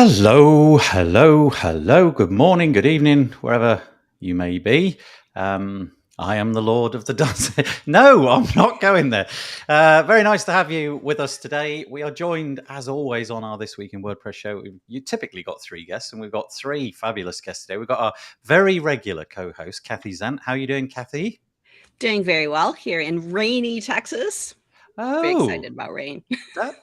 Hello, hello, hello. Good morning, good evening, wherever you may be. I am the Lord of the Dance. No, I'm not going there. Very nice to have you with us today. We are joined, as always, on our This Week in WordPress show. You typically got three guests, and we've got three fabulous guests today. We've got our very regular co-host, Kathy Zant. How are you doing, Kathy? Doing very well here in rainy Texas. Very excited about rain.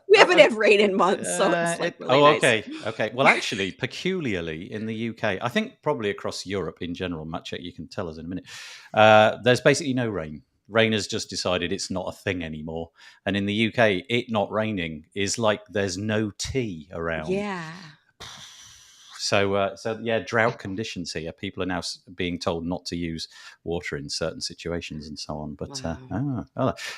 We haven't had rain in months, so it's like really nice. Okay. Well, actually, peculiarly in the UK, I think probably across Europe in general, Maciek, you can tell us in a minute, there's basically no rain. Rain has just decided it's not a thing anymore. And in the UK, it not raining is like there's no tea around. Yeah. So yeah, drought conditions here. People are now being told not to use water in certain situations and so on. But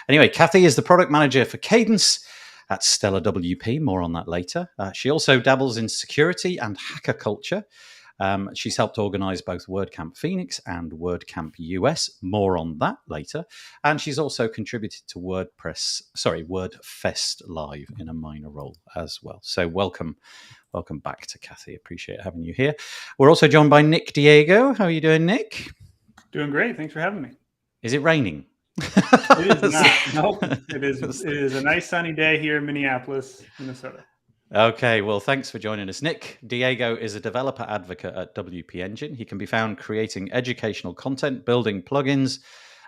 anyway, Kathy is the product manager for Cadence at Stellar WP. More on that later. She also dabbles in security and hacker culture. She's helped organize both WordCamp Phoenix and WordCamp US. More on that later. And she's also contributed to WordFest Live in a minor role as well. So welcome back to Kathy. Appreciate having you here. We're also joined by Nick Diego. How are you doing, Nick? Doing great. Thanks for having me. Is it raining? It is not. Nope. It is a nice sunny day here in Minneapolis, Minnesota. Okay, well, thanks for joining us. Nick Diego is a developer advocate at WP Engine. He can be found creating educational content, building plugins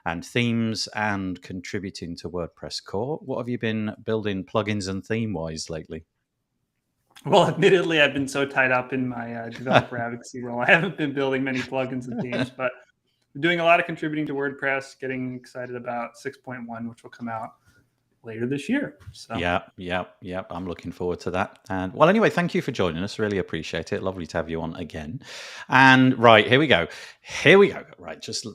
and themes, and contributing to WordPress core. What have you been building plugins and theme-wise lately? Well, admittedly, I've been so tied up in my developer advocacy role. I haven't been building many plugins and themes, but I'm doing a lot of contributing to WordPress, getting excited about 6.1, which will come out later this year. So. Yeah. I'm looking forward to that. And well, anyway, thank you for joining us. Really appreciate it. Lovely to have you on again. And right, here we go. Right, just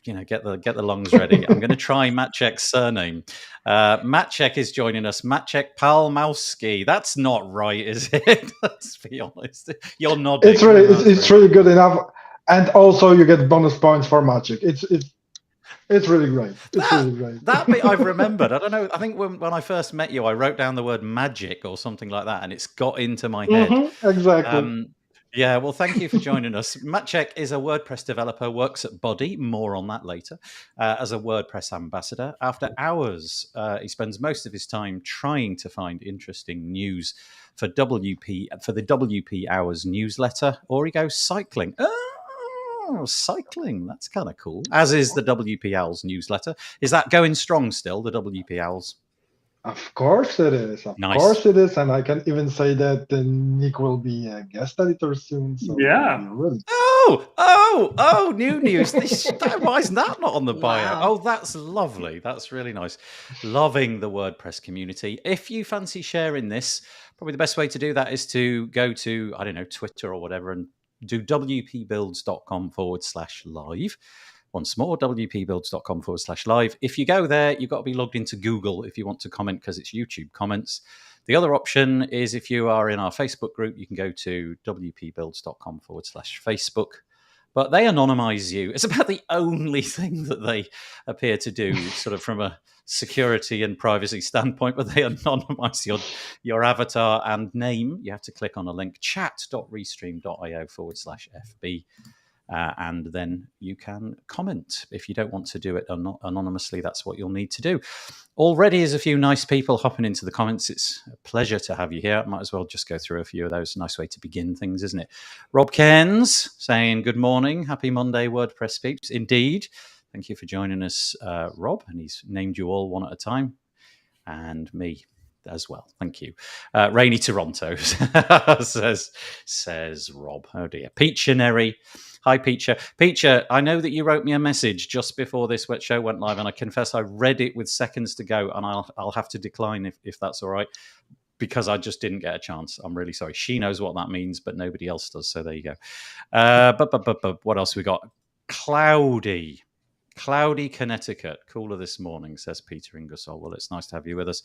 get the longs ready. I'm going to try Maciek's surname. Maciek is joining us. Maciek Palmowski. That's not right, is it? Let's be honest. You're nodding. It's really good enough. And also, you get bonus points for Maciek. It's really great. Really great. That bit I've remembered. I don't know. I think when I first met you, I wrote down the word magic or something like that, and it's got into my head. Exactly. Yeah, well, thank you for joining us. Maciek is a WordPress developer, works at Body, more on that later, as a WordPress ambassador. After hours, he spends most of his time trying to find interesting news for the WP Hours newsletter, or he goes cycling. Oh, cycling. That's kind of cool. As is the WP Owls newsletter. Is that going strong still, the WP Owls? Of course it is. Of course it is. And I can even say that Nick will be a guest editor soon. So yeah. Really... Oh, new news. Why is that not on the bio? Wow. Oh, that's lovely. That's really nice. Loving the WordPress community. If you fancy sharing this, probably the best way to do that is to go to, I don't know, Twitter or whatever, and do wpbuilds.com/live. Once more, wpbuilds.com/live. If you go there, you've got to be logged into Google if you want to comment, because it's YouTube comments. The other option is if you are in our Facebook group, you can go to wpbuilds.com/Facebook. But they anonymize you. It's about the only thing that they appear to do, sort of from a security and privacy standpoint, but they anonymize your avatar and name. You have to click on a link, chat.restream.io/FB. And then you can comment. If you don't want to do it anonymously, that's what you'll need to do. Already is a few nice people hopping into the comments. It's a pleasure to have you here. I might as well just go through a few of those. Nice way to begin things, isn't it? Rob Cairns saying, good morning. Happy Monday, WordPress peeps. Indeed. Thank you for joining us, Rob. And he's named you all one at a time. And me as well. Thank you. Rainy Toronto, says Rob. Oh dear. Peachanary. Hi, Peacher. Peacher, I know that you wrote me a message just before this show went live, and I confess I read it with seconds to go, and I'll have to decline if that's all right, because I just didn't get a chance. I'm really sorry. She knows what that means, but nobody else does, so there you go. But what else we got? Cloudy, Connecticut. Cooler this morning, says Peter Ingersoll. Well, it's nice to have you with us.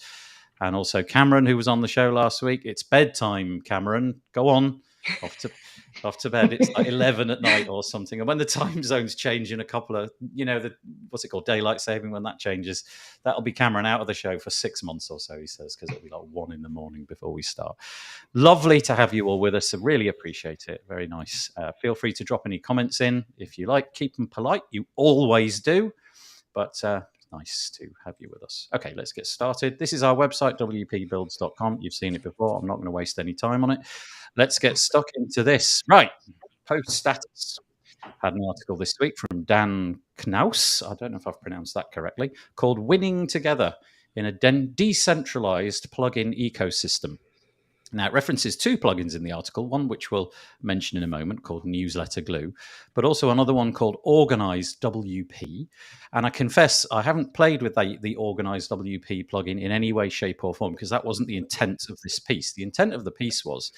And also Cameron, who was on the show last week. It's bedtime, Cameron. Go on. off to bed. It's like 11 at night or something. And when the time zones change in a couple of, what's it called, daylight saving, when that changes, that'll be Cameron out of the show for 6 months or so, he says, because it'll be like 1 a.m. before we start. Lovely to have you all with us. I really appreciate it. Very nice. Feel free to drop any comments in if you like. Keep them polite. You always do. But nice to have you with us. Okay, let's get started. This is our website, wpbuilds.com. You've seen it before. I'm not going to waste any time on it. Let's get stuck into this. Right, post status. Had an article this week from Dan Knaus, I don't know if I've pronounced that correctly, called Winning Together in a Decentralized Plugin Ecosystem. Now, it references 2 plugins in the article, one which we'll mention in a moment called Newsletter Glue, but also another one called Organized WP. And I confess, I haven't played with the Organized WP plugin in any way, shape or form, because that wasn't the intent of this piece. The intent of the piece was,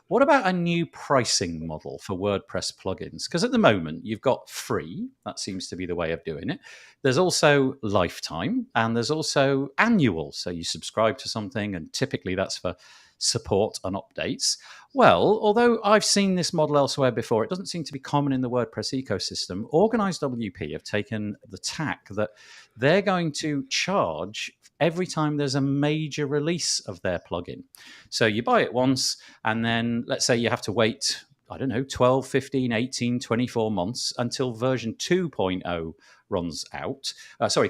what about a new pricing model for WordPress plugins? Because at the moment, you've got free. That seems to be the way of doing it. There's also lifetime, and there's also annual. So you subscribe to something, and typically that's for support and updates. Well, although I've seen this model elsewhere before, it doesn't seem to be common in the WordPress ecosystem. Organized WP have taken the tack that they're going to charge every time there's a major release of their plugin. So you buy it once, and then let's say you have to wait, 12, 15, 18, 24 months until version 2.0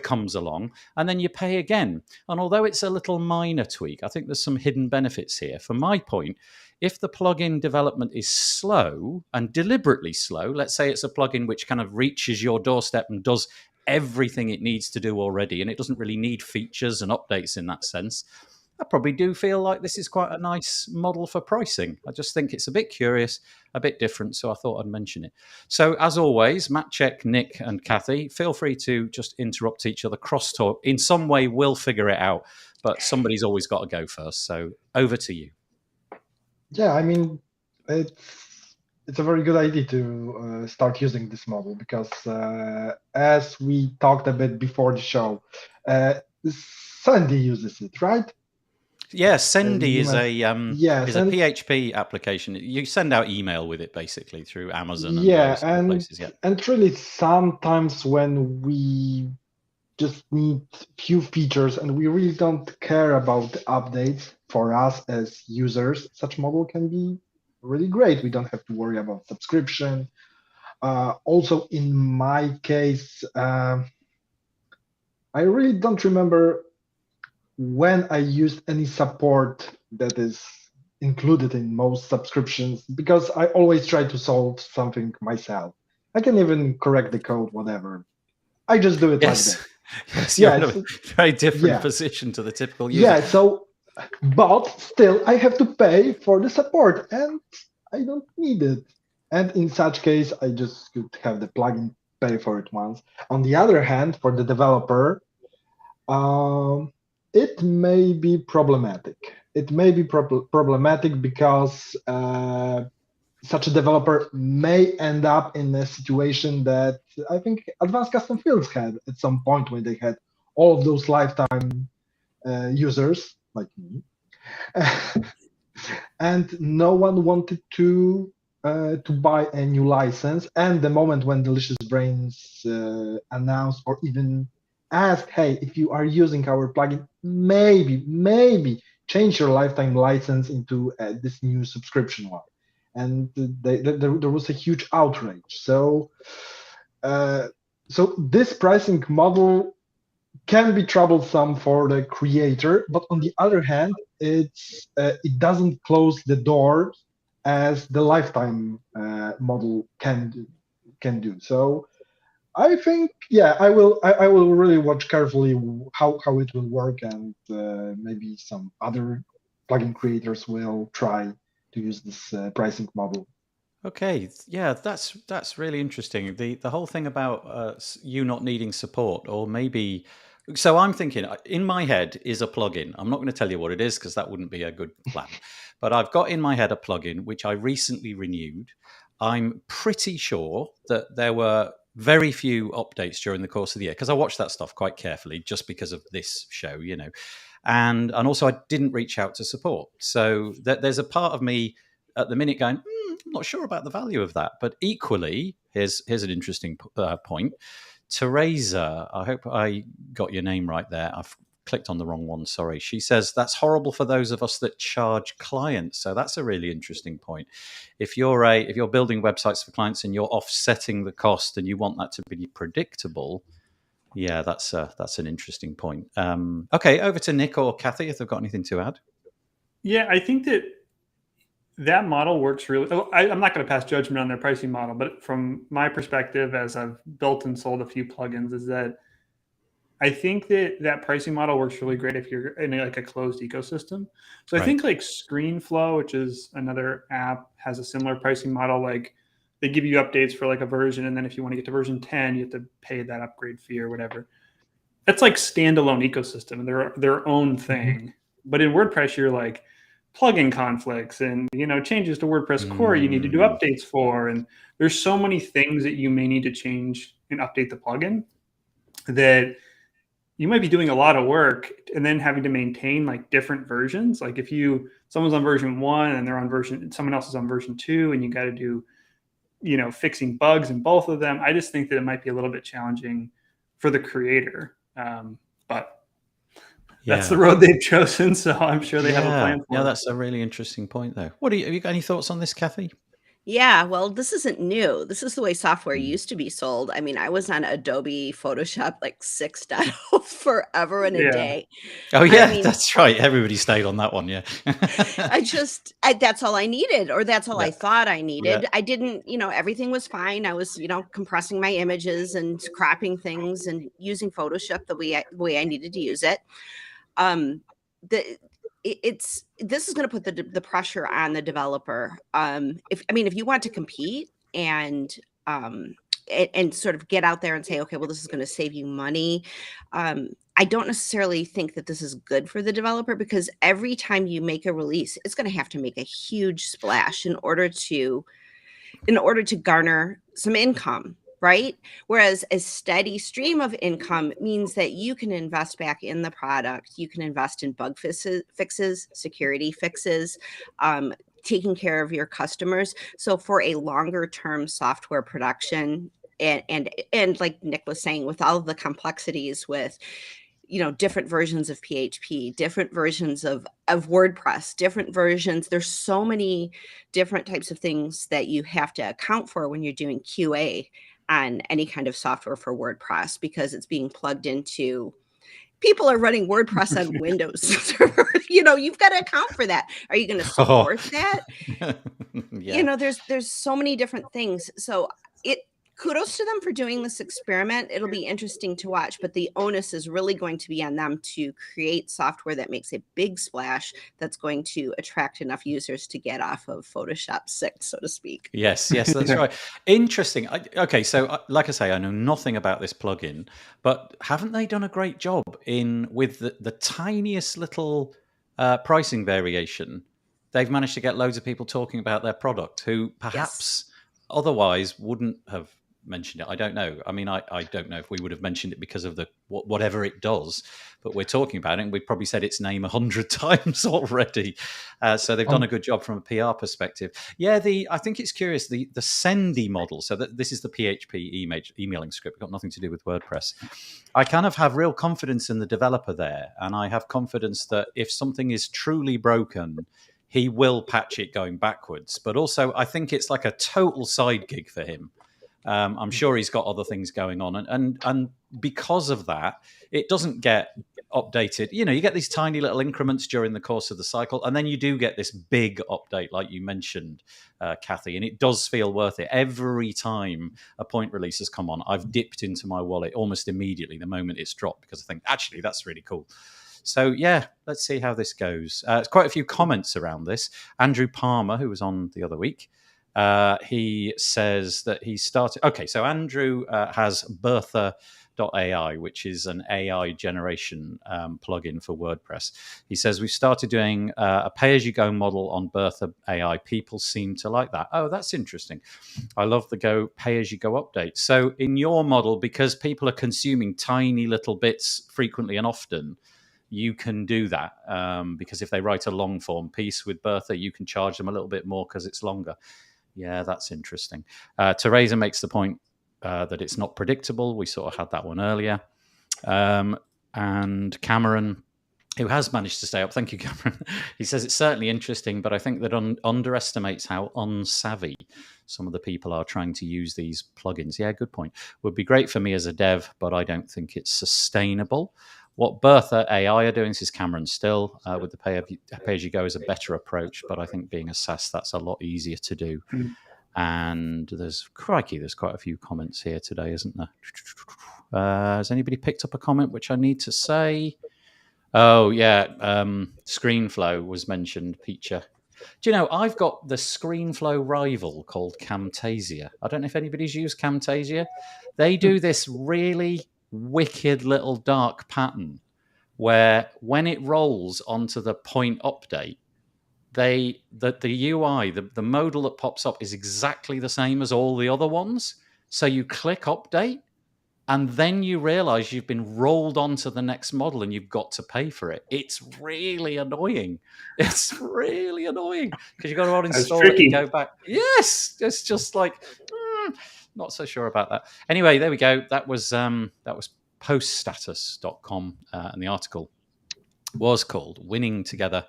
comes along, and then you pay again. And although it's a little minor tweak, I think there's some hidden benefits here. For my point, if the plugin development is slow and deliberately slow, let's say it's a plugin which kind of reaches your doorstep and does everything it needs to do already, and it doesn't really need features and updates in that sense, I probably do feel like this is quite a nice model for pricing. I just think it's a bit curious, a bit different, so I thought I'd mention it. So as always, Maciek, Nick and Kathy, feel free to just interrupt each other, crosstalk. In some way, we'll figure it out, but somebody's always got to go first. So over to you. Yeah, I mean, it's a very good idea to start using this model because as we talked a bit before the show, Sandy uses it, right? Yeah, Sendy is a PHP application. You send out email with it basically through Amazon and those places. Yeah, and really sometimes when we just need few features and we really don't care about the updates for us as users, such model can be really great. We don't have to worry about subscription. Also, in my case, I really don't remember when I used any support that is included in most subscriptions, because I always try to solve something myself. I can even correct the code, whatever. I just do it like that. Yes, you're in a very different position to the typical user. Yeah, but still I have to pay for the support and I don't need it. And in such case, I just could have the plugin pay for it once. On the other hand, for the developer, it may be problematic. It may be problematic because such a developer may end up in a situation that I think Advanced Custom Fields had at some point when they had all of those lifetime users like me, and no one wanted to buy a new license. And the moment when Delicious Brains announced or even ask, hey, if you are using our plugin, maybe change your lifetime license into this new subscription one. And there was a huge outrage. So this pricing model can be troublesome for the creator, but on the other hand, it doesn't close the door as the lifetime model can do. So I think, I will really watch carefully how it will work, and maybe some other plugin creators will try to use this pricing model. Okay, yeah, that's really interesting. The whole thing about you not needing support, or maybe. So I'm thinking in my head is a plugin. I'm not going to tell you what it is because that wouldn't be a good plan. But I've got in my head a plugin which I recently renewed. I'm pretty sure that there were very few updates during the course of the year because I watched that stuff quite carefully just because of this show, and also I didn't reach out to support. So there's a part of me at the minute going, I'm not sure about the value of that. But equally, here's an interesting point. Teresa, I hope I got your name right there. I've clicked on the wrong one, sorry. She says that's horrible for those of us that charge clients. So that's a really interesting point. If you're building websites for clients and you're offsetting the cost and you want that to be predictable, yeah, that's an interesting point. Okay, over to Nick or Kathy if they've got anything to add. Yeah, I think that model works really. I'm not going to pass judgment on their pricing model, but from my perspective, as I've built and sold a few plugins, is that I think that pricing model works really great if you're in like a closed ecosystem. So I think like ScreenFlow, which is another app, has a similar pricing model. Like they give you updates for like a version, and then if you want to get to version 10, you have to pay that upgrade fee or whatever. That's like standalone ecosystem, and they're their own thing. Mm-hmm. But in WordPress, you're like plugin conflicts and changes to WordPress core you need to do updates for, and there's so many things that you may need to change and update the plugin that you might be doing a lot of work and then having to maintain like different versions. Like if someone's on version 1 and someone else is on version 2, and you got to do, fixing bugs in both of them. I just think that it might be a little bit challenging for the creator. But that's the road they've chosen. So I'm sure they have a plan for it. Yeah, that's a really interesting point though. Have you got any thoughts on this, Kathy? Yeah, well, this isn't new. This is the way software used to be sold. I mean, I was on Adobe Photoshop like 6.0 forever and a day. Oh yeah, that's right. Everybody stayed on that one. Yeah. That's all I needed, or that's all I thought I needed. Yeah. I didn't, everything was fine. I was, compressing my images and cropping things and using Photoshop the way I needed to use it. This is going to put the pressure on the developer. If you want to compete and sort of get out there and say, okay, well, this is going to save you money. I don't necessarily think that this is good for the developer, because every time you make a release, it's going to have to make a huge splash in order to garner some income. Right? Whereas a steady stream of income means that you can invest back in the product. You can invest in bug fixes, security fixes, taking care of your customers. So for a longer term software production, and like Nick was saying, with all of the complexities with, different versions of PHP, different versions of WordPress, different versions. There's so many different types of things that you have to account for when you're doing QA on any kind of software for WordPress, because it's being plugged into, people are running WordPress on Windows. You've got to account for that. Are you going to support that? There's so many different things. So kudos to them for doing this experiment. It'll be interesting to watch, but the onus is really going to be on them to create software that makes a big splash, that's going to attract enough users to get off of Photoshop 6, so to speak. Yes, that's right. Interesting. Okay, so like I say, I know nothing about this plugin, but haven't they done a great job with the tiniest little pricing variation? They've managed to get loads of people talking about their product who perhaps otherwise wouldn't have mentioned it. I don't know. I mean, I don't know if we would have mentioned it because of whatever it does, but we're talking about it and we've probably said its name 100 times already. So they've done a good job from a PR perspective. Yeah, I think it's curious, the Sendy model. So this is the PHP emailing script, got nothing to do with WordPress. I kind of have real confidence in the developer there, and I have confidence that if something is truly broken, he will patch it going backwards. But also, I think it's like a total side gig for him. I'm sure he's got other things going on. And because of that, it doesn't get updated. You get these tiny little increments during the course of the cycle. And then you do get this big update, like you mentioned, Kathy. And it does feel worth it. Every time a point release has come on, I've dipped into my wallet almost immediately the moment it's dropped, because I think, actually, that's really cool. So, yeah, let's see how this goes. There's quite a few comments around this. Andrew Palmer, who was on the other week, he says that he started... Okay, so Andrew has Bertha.ai, which is an AI generation plugin for WordPress. He says, we've started doing a pay-as-you-go model on Bertha AI. People seem to like that. Oh, that's interesting. I love the pay-as-you-go update. So in your model, because people are consuming tiny little bits frequently and often, you can do that, because if they write a long form piece with Bertha, you can charge them a little bit more because it's longer. Yeah, that's interesting. Teresa makes the point that it's not predictable. We sort of had that one earlier. And Cameron, who has managed to stay up, thank you, Cameron. He says it's certainly interesting, but I think that underestimates how unsavvy some of the people are trying to use these plugins. Yeah, good point. Would be great for me as a dev, but I don't think it's sustainable. What Bertha AI are doing, this is Cameron still, with the pay-as-you-go is a better approach, but I think being a SaaS, that's a lot easier to do. And there's quite a few comments here today, isn't there? Has anybody picked up a comment which I need to say? Oh, yeah. ScreenFlow was mentioned, Peacher. Do you know, I've got the ScreenFlow rival called Camtasia. I don't know if anybody's used Camtasia. They do this really wicked little dark pattern where when it rolls onto the point update, the UI, the modal that pops up is exactly the same as all the other ones. So you click update, and then you realize you've been rolled onto the next model and you've got to pay for it. It's really annoying. It's really annoying because you've got to uninstall it and go back. Yes, it's just like, not so sure about that. Anyway, there we go. That was poststatus.com, and the article was called Winning Together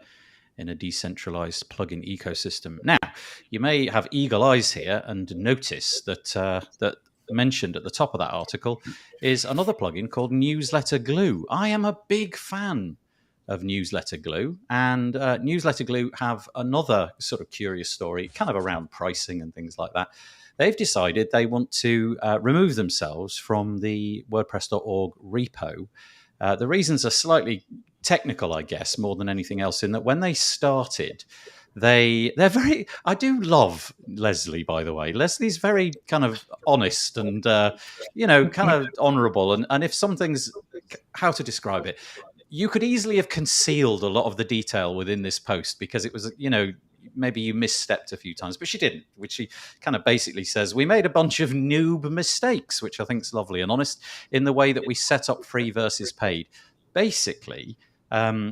in a Decentralized Plugin Ecosystem. Now, you may have eagle eyes here and notice that mentioned at the top of that article is another plugin called Newsletter Glue. I am a big fan of Newsletter Glue, and Newsletter Glue have another sort of curious story, kind of around pricing and things like that. They've decided they want to remove themselves from the WordPress.org repo. The reasons are slightly technical, I guess, more than anything else, in that when they started, they're very. I do love Leslie, by the way. Leslie's very kind of honest and kind of honourable. And if something's, how to describe it, you could easily have concealed a lot of the detail within this post because it was, maybe you misstepped a few times, but she didn't. Which she kind of basically says, we made a bunch of noob mistakes, which I think is lovely and honest in the way that we set up free versus paid. Basically,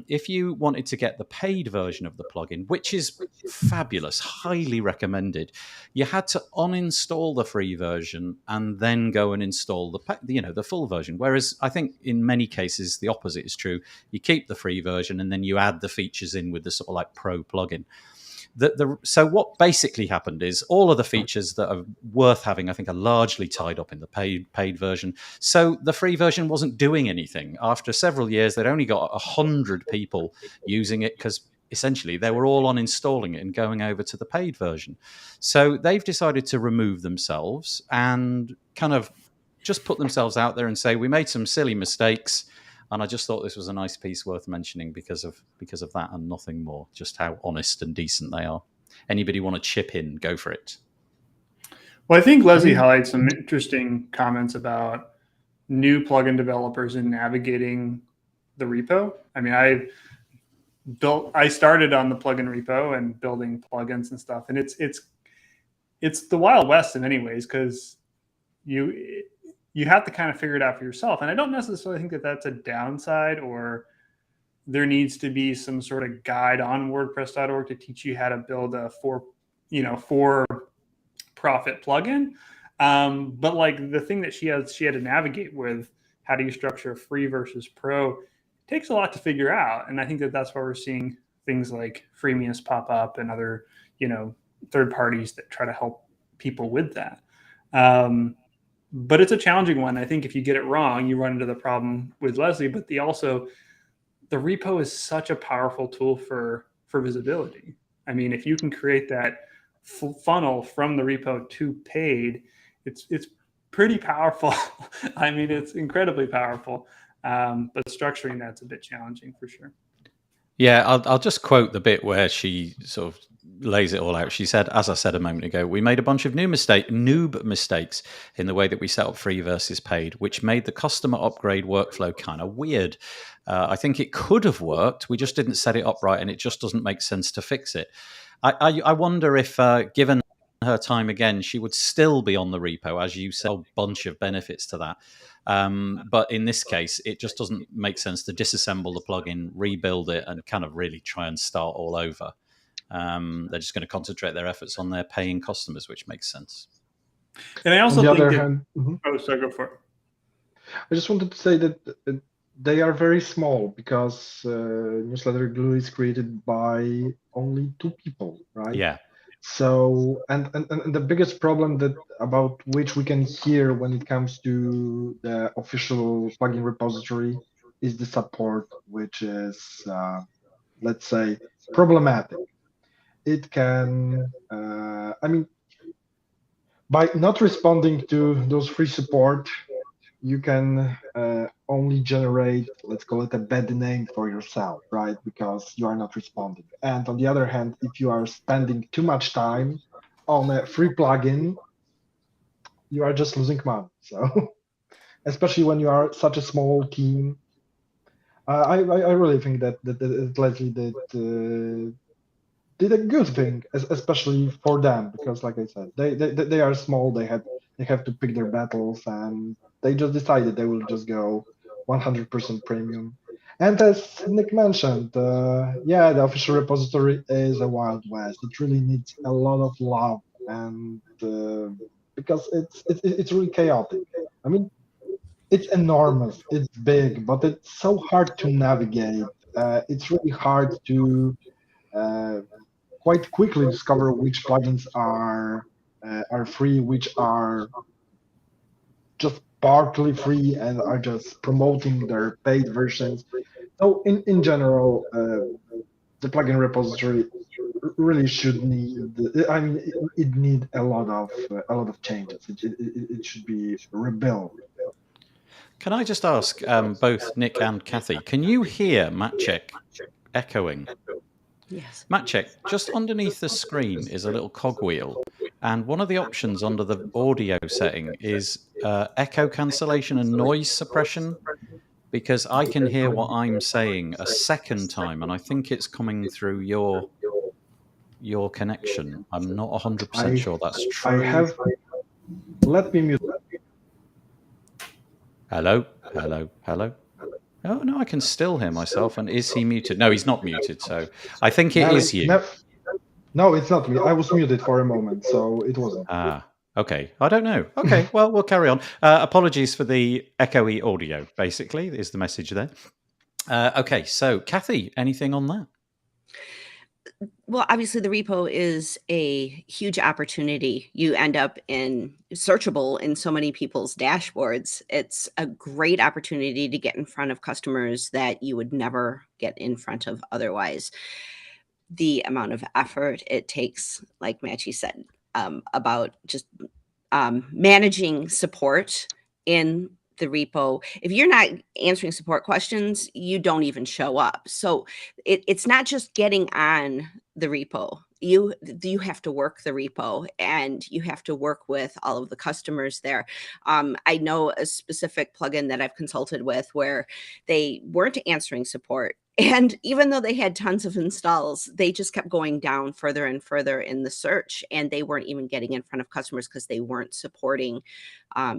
if you wanted to get the paid version of the plugin, which is fabulous, highly recommended, you had to uninstall the free version and then go and install the full version. Whereas I think in many cases the opposite is true. You keep the free version and then you add the features in with the sort of like pro plugin. So what basically happened is all of the features that are worth having, I think, are largely tied up in the paid version. So the free version wasn't doing anything. After several years, they'd only got 100 people using it because essentially they were all uninstalling it and going over to the paid version. So they've decided to remove themselves and kind of just put themselves out there and say, we made some silly mistakes. And I just thought this was a nice piece worth mentioning because of that and nothing more, just how honest and decent they are. Anybody want to chip in? Go for it. Well, I think Leslie highlights some interesting comments about new plugin developers and navigating the repo. I mean, I started on the plugin repo and building plugins and stuff. And it's the Wild West in many ways because you have to kind of figure it out for yourself. And I don't necessarily think that that's a downside, or there needs to be some sort of guide on WordPress.org to teach you how to build a for-profit plugin. But like the thing that she had to navigate with, how do you structure a free versus pro, takes a lot to figure out. And I think that that's why we're seeing things like Freemius pop up and other, third parties that try to help people with that. But it's a challenging one. I think if you get it wrong, you run into the problem with Leslie. But the repo is such a powerful tool for visibility. I mean, if you can create that funnel from the repo to paid, it's pretty powerful. I mean, it's incredibly powerful. But structuring that's a bit challenging for sure. Yeah, I'll just quote the bit where she sort of lays it all out. She said, as I said a moment ago, we made a bunch of noob mistakes in the way that we set up free versus paid, which made the customer upgrade workflow kind of weird. I think it could have worked. We just didn't set it up right, and it just doesn't make sense to fix it. I wonder if, given her time again, she would still be on the repo, as you said, a bunch of benefits to that. But in this case, it just doesn't make sense to disassemble the plugin, rebuild it, and kind of really try and start all over. They're just going to concentrate their efforts on their paying customers, which makes sense. And I also On the think other that, hand, oh, so go for it. I just wanted to say that they are very small because Newsletter Glue is created by only 2 people, right? Yeah. So, and the biggest problem that about which we can hear when it comes to the official plugin repository is the support, which is, let's say, problematic. It can, I mean, by not responding to those free support, you can only generate, let's call it a bad name for yourself, right? Because you are not responding. And on the other hand, if you are spending too much time on a free plugin, you are just losing money. So, especially when you are such a small team, I really think that Leslie did a good thing, especially for them, because like I said, they are small. They have to pick their battles, and they just decided they will just go 100% premium. And as Nick mentioned, yeah, the official repository is a wild west. It really needs a lot of love, and because it's really chaotic. I mean, it's enormous, it's big, but it's so hard to navigate. It's really hard to uh, quite quickly discover which plugins are free, which are just partly free and are just promoting their paid versions. So in general, the plugin repository really should need. I mean, it need a lot of changes. It should be rebuilt. Can I just ask both Nick and Kathy, can you hear Maciek echoing? Yes. Maciek, just underneath the screen is a little cogwheel, and one of the options under the audio setting is echo cancellation and noise suppression, because I can hear what I'm saying a second time, and I think it's coming through your connection. I'm not 100% sure that's true. I have. Let me mute. Hello, hello, hello. Oh, no, I can still hear myself. And is he muted? No, he's not muted. So I think it is you. No, it's not me. I was muted for a moment, so it wasn't. Ah, okay. I don't know. Okay, well, we'll carry on. Apologies for the echoey audio, basically, is the message there. Okay, so Kathy, anything on that? Well, obviously the repo is a huge opportunity. You end up searchable in so many people's dashboards. It's a great opportunity to get in front of customers that you would never get in front of otherwise. The amount of effort it takes, like Maciek said, about just managing support in the repo. If you're not answering support questions, you don't even show up. So it's not just getting on the repo. You have to work the repo, and you have to work with all of the customers there. I know a specific plugin that I've consulted with where they weren't answering support. And even though they had tons of installs, they just kept going down further and further in the search, and they weren't even getting in front of customers because they weren't supporting.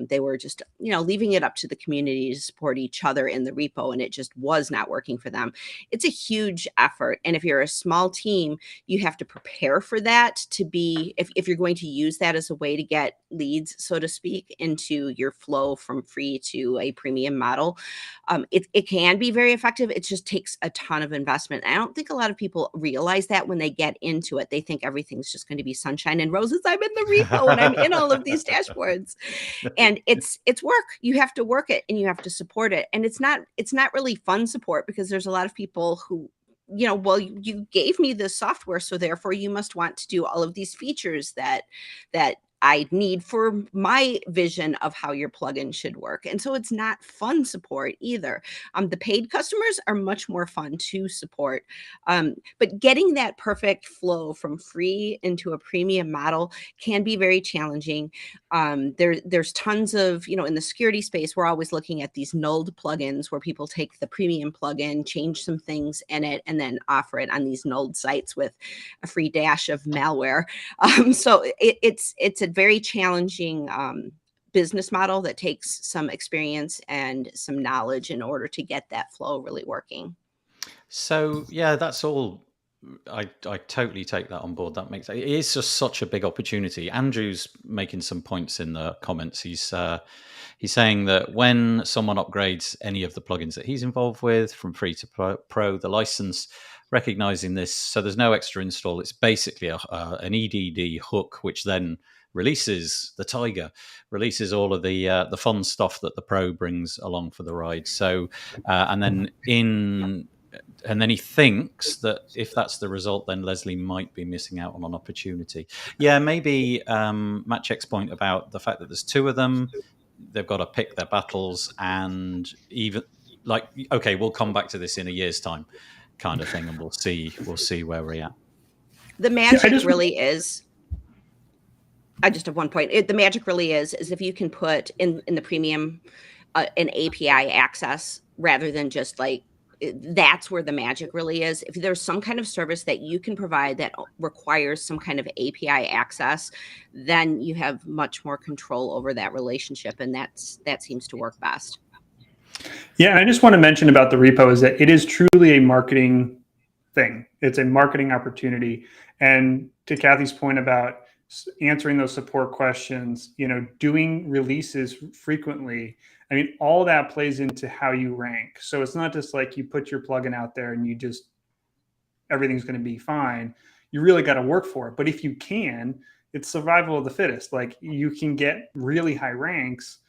They were just, leaving it up to the community to support each other in the repo, and it just was not working for them. It's a huge effort. And if you're a small team, you have to prepare for that to be, if you're going to use that as a way to get leads, so to speak, into your flow from free to a premium model. It can be very effective. It just takes a ton of investment. I don't think a lot of people realize that when they get into it. They think everything's just going to be sunshine and roses. I'm in the repo and I'm in all of these dashboards. And it's work. You have to work it and you have to support it. And it's not really fun support, because there's a lot of people who, well, you gave me this software, so therefore you must want to do all of these features that I need for my vision of how your plugin should work. And so it's not fun support either. The paid customers are much more fun to support. But getting that perfect flow from free into a premium model can be very challenging. There's tons of, in the security space, we're always looking at these nulled plugins where people take the premium plugin, change some things in it, and then offer it on these nulled sites with a free dash of malware. So it's a very challenging business model that takes some experience and some knowledge in order to get that flow really working. So yeah, that's all. I totally take that on board. That makes it is just such a big opportunity. Andrew's making some points in the comments. He's saying that when someone upgrades any of the plugins that he's involved with from free to pro, the license recognizing this, so there's no extra install. It's basically an EDD hook, which then releases the Tiger, releases all of the fun stuff that the pro brings along for the ride. So and then he thinks that if that's the result, then Leslie might be missing out on an opportunity. Yeah, maybe Maciek's point about the fact that there's two of them, they've got to pick their battles, and even like, okay, we'll come back to this in a year's time, kind of thing, and we'll see where we're at. The magic really is. I just have one point. The magic really is if you can put in the premium an API access rather than just like. That's where the magic really is. If there's some kind of service that you can provide that requires some kind of API access, then you have much more control over that relationship, and that seems to work best. Yeah, and I just want to mention about the repo is that it is truly a marketing thing. It's a marketing opportunity. And to Kathy's point about answering those support questions, doing releases frequently, I mean, all that plays into how you rank. So it's not just like you put your plugin out there and everything's going to be fine. You really got to work for it. But if you can, it's survival of the fittest. Like you can get really high ranks.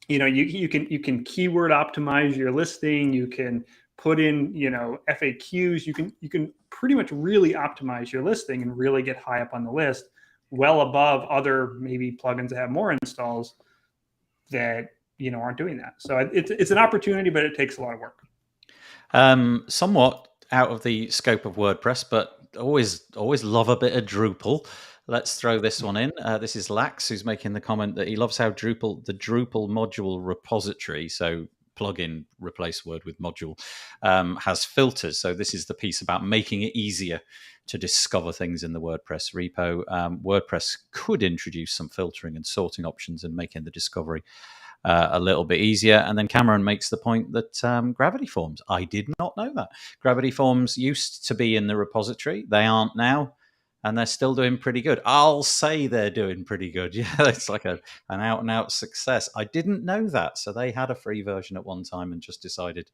You can keyword optimize your listing. You can put in, FAQs. You can pretty much really optimize your listing and really get high up on the list, well above other maybe plugins that have more installs that aren't doing that. So it's an opportunity, but it takes a lot of work. Somewhat out of the scope of WordPress, but always love a bit of Drupal. Let's throw this one in. This is Lax, who's making the comment that he loves how the Drupal module repository, so plugin replace word with module, has filters. So this is the piece about making it easier to discover things in the WordPress repo. WordPress could introduce some filtering and sorting options and making the discovery a little bit easier. And then Cameron makes the point that Gravity Forms, I did not know that. Gravity Forms used to be in the repository. They aren't now, and they're still doing pretty good. I'll say they're doing pretty good. Yeah, it's like an out-and-out success. I didn't know that. So they had a free version at one time and just decided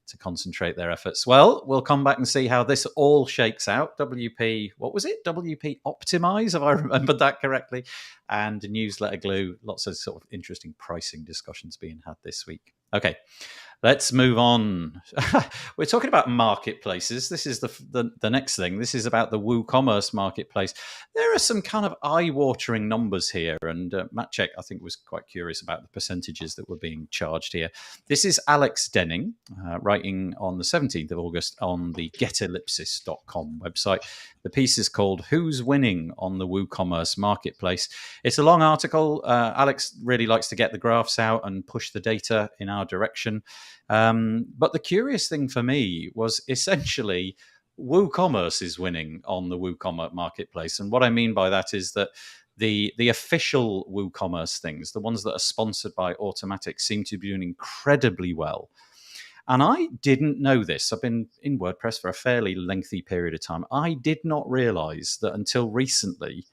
to concentrate their efforts. Well, we'll come back and see how this all shakes out. WP, what was it? WP Optimize, if I remembered that correctly. And Newsletter Glue, lots of sort of interesting pricing discussions being had this week. Okay, let's move on. We're talking about marketplaces. This is the next thing. This is about the WooCommerce marketplace. There are some kind of eye-watering numbers here, and Maciek, I think, was quite curious about the percentages that were being charged here. This is Alex Denning writing on the 17th of August on the getellipsis.com website. The piece is called "Who's Winning on the WooCommerce Marketplace?" It's a long article. Alex really likes to get the graphs out and push the data in our direction. But the curious thing for me was essentially WooCommerce is winning on the WooCommerce marketplace. And what I mean by that is that the official WooCommerce things, the ones that are sponsored by Automatic, seem to be doing incredibly well. And I didn't know this. I've been in WordPress for a fairly lengthy period of time. I did not realize that until recently,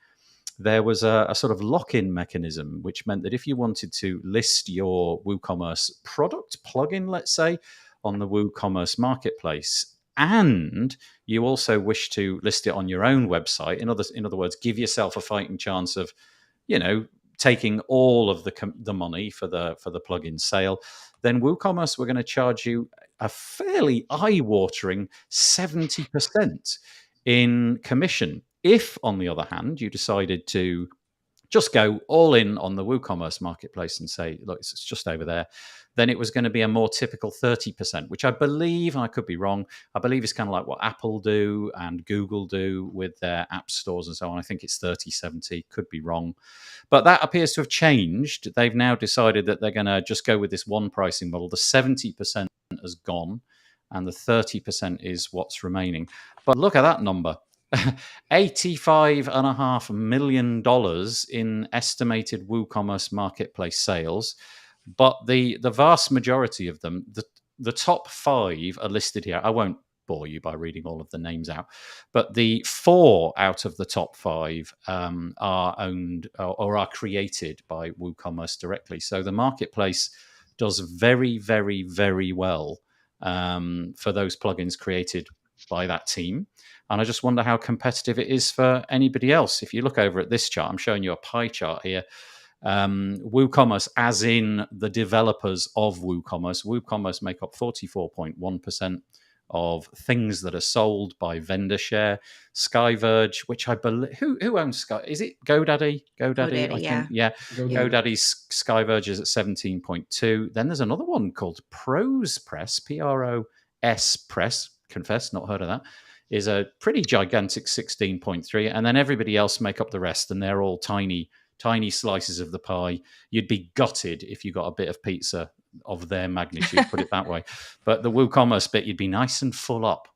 there was a sort of lock-in mechanism, which meant that if you wanted to list your WooCommerce product plugin, let's say, on the WooCommerce marketplace, and you also wish to list it on your own website, in other words, give yourself a fighting chance of, taking all of the money for the plugin sale, then WooCommerce were going to charge you a fairly eye-watering 70% in commission. If, on the other hand, you decided to just go all in on the WooCommerce marketplace and say, look, it's just over there, then it was going to be a more typical 30%, which I believe, and I could be wrong, I believe it's kind of like what Apple do and Google do with their app stores and so on. I think it's 30-70, could be wrong. But that appears to have changed. They've now decided that they're going to just go with this one pricing model. The 70% has gone and the 30% is what's remaining. But look at that number. $85.5 million in estimated WooCommerce marketplace sales, but the vast majority of them, the top 5 are listed here. I won't bore you by reading all of the names out, but the 4 out of the top 5 are owned or are created by WooCommerce directly. So the marketplace does very, very, very well for those plugins created by that team. And I just wonder how competitive it is for anybody else. If you look over at this chart, I'm showing you a pie chart here. WooCommerce, as in the developers of WooCommerce make up 44.1% of things that are sold by vendor share. Skyverge, which I believe, who owns Sky? Is it GoDaddy? GoDaddy, I think. Yeah. GoDaddy's Skyverge is at 17.2. Then there's another one called ProsPress, PROS Press. Confess, not heard of that. Is a pretty gigantic 16.3. And then everybody else make up the rest, and they're all tiny slices of the pie. You'd be gutted if you got a bit of pizza of their magnitude, put it that way. But the WooCommerce bit, you'd be nice and full up.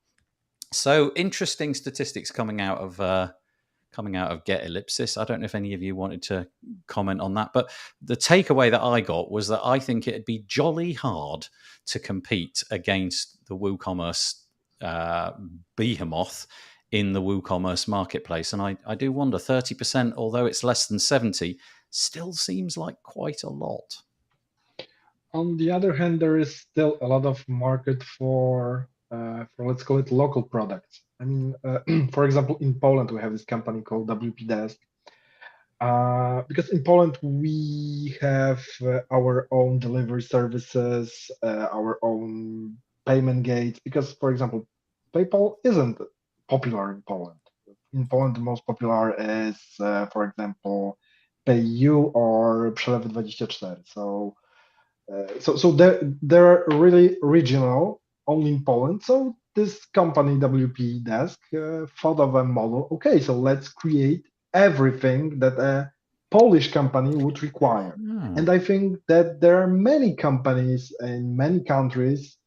So interesting statistics coming out of Get Ellipsis. I don't know if any of you wanted to comment on that, but the takeaway that I got was that I think it'd be jolly hard to compete against the WooCommerce behemoth in the WooCommerce marketplace. And I do wonder, 30%, although it's less than 70, still seems like quite a lot. On the other hand, there is still a lot of market for let's call it local products. I mean, for example, in Poland, we have this company called WP Desk. Because in Poland, we have our own delivery services, our own payment gates. Because, for example, PayPal isn't popular in Poland. In Poland, the most popular is, for example, PayU or Przelewy24. So they're really regional, only in Poland. So this company, WP Desk, thought of a model. Okay, so let's create everything that a Polish company would require. And I think that there are many companies in many countries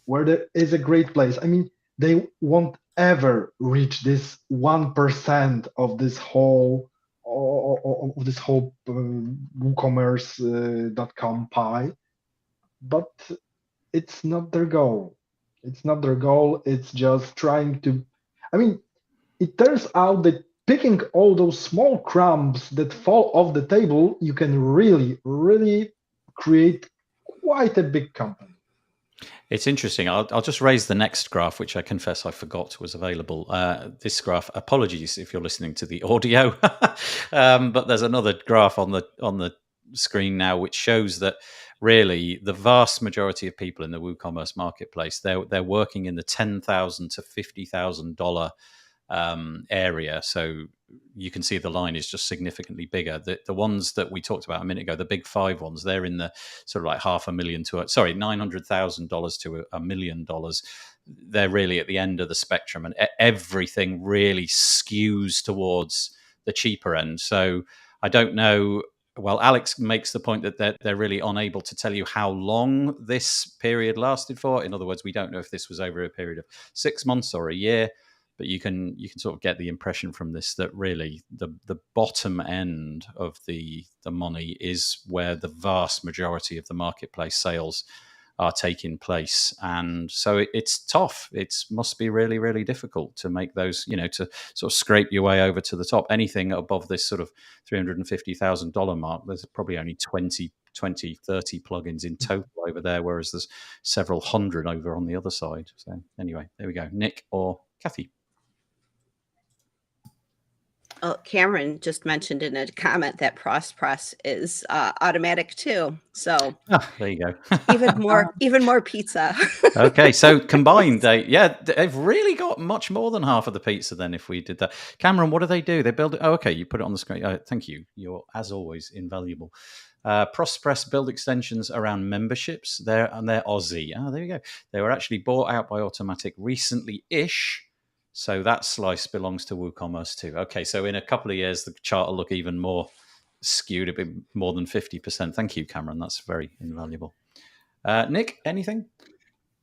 where there is a great place. I mean, they won't ever reach this 1% of this whole WooCommerce.com pie, but it's not their goal. It's not their goal. It's just trying to. I mean, it turns out that picking all those small crumbs that fall off the table, you can really, really create quite a big company. It's interesting. I'll just raise the next graph, which I confess I forgot was available. This graph, apologies if you're listening to the audio, but there's another graph on the screen now, which shows that really the vast majority of people in the WooCommerce marketplace, they're working in the $10,000 to $50,000 area. So you can see the line is just significantly bigger. The ones that we talked about a minute ago, the big 5 ones, they're in the sort of like $900,000 to $1 million. They're really at the end of the spectrum, and everything really skews towards the cheaper end. So I don't know. Well, Alex makes the point that they're really unable to tell you how long this period lasted for. In other words, we don't know if this was over a period of 6 months or a year. But you can sort of get the impression from this that really the bottom end of the money is where the vast majority of the marketplace sales are taking place. And so it's tough. It must be really, really difficult to make those, to sort of scrape your way over to the top. Anything above this sort of $350,000 mark, there's probably only 20, 30 plugins in total over there, whereas there's several hundred over on the other side. So anyway, there we go. Nick or Kathy? Cameron just mentioned in a comment that ProsPress is automatic too. So there you go. even more pizza. Okay, so combined, they've really got much more than half of the pizza. Then, if we did that, Cameron, what do they do? They build it. Oh, okay, you put it on the screen. Thank you. You're as always invaluable. ProsPress build extensions around memberships. They're Aussie. There you go. They were actually bought out by Automatic recently-ish. So that slice belongs to WooCommerce too. Okay, so in a couple of years, the chart will look even more skewed, a bit more than 50%. Thank you, Cameron. That's very invaluable. Nick, anything?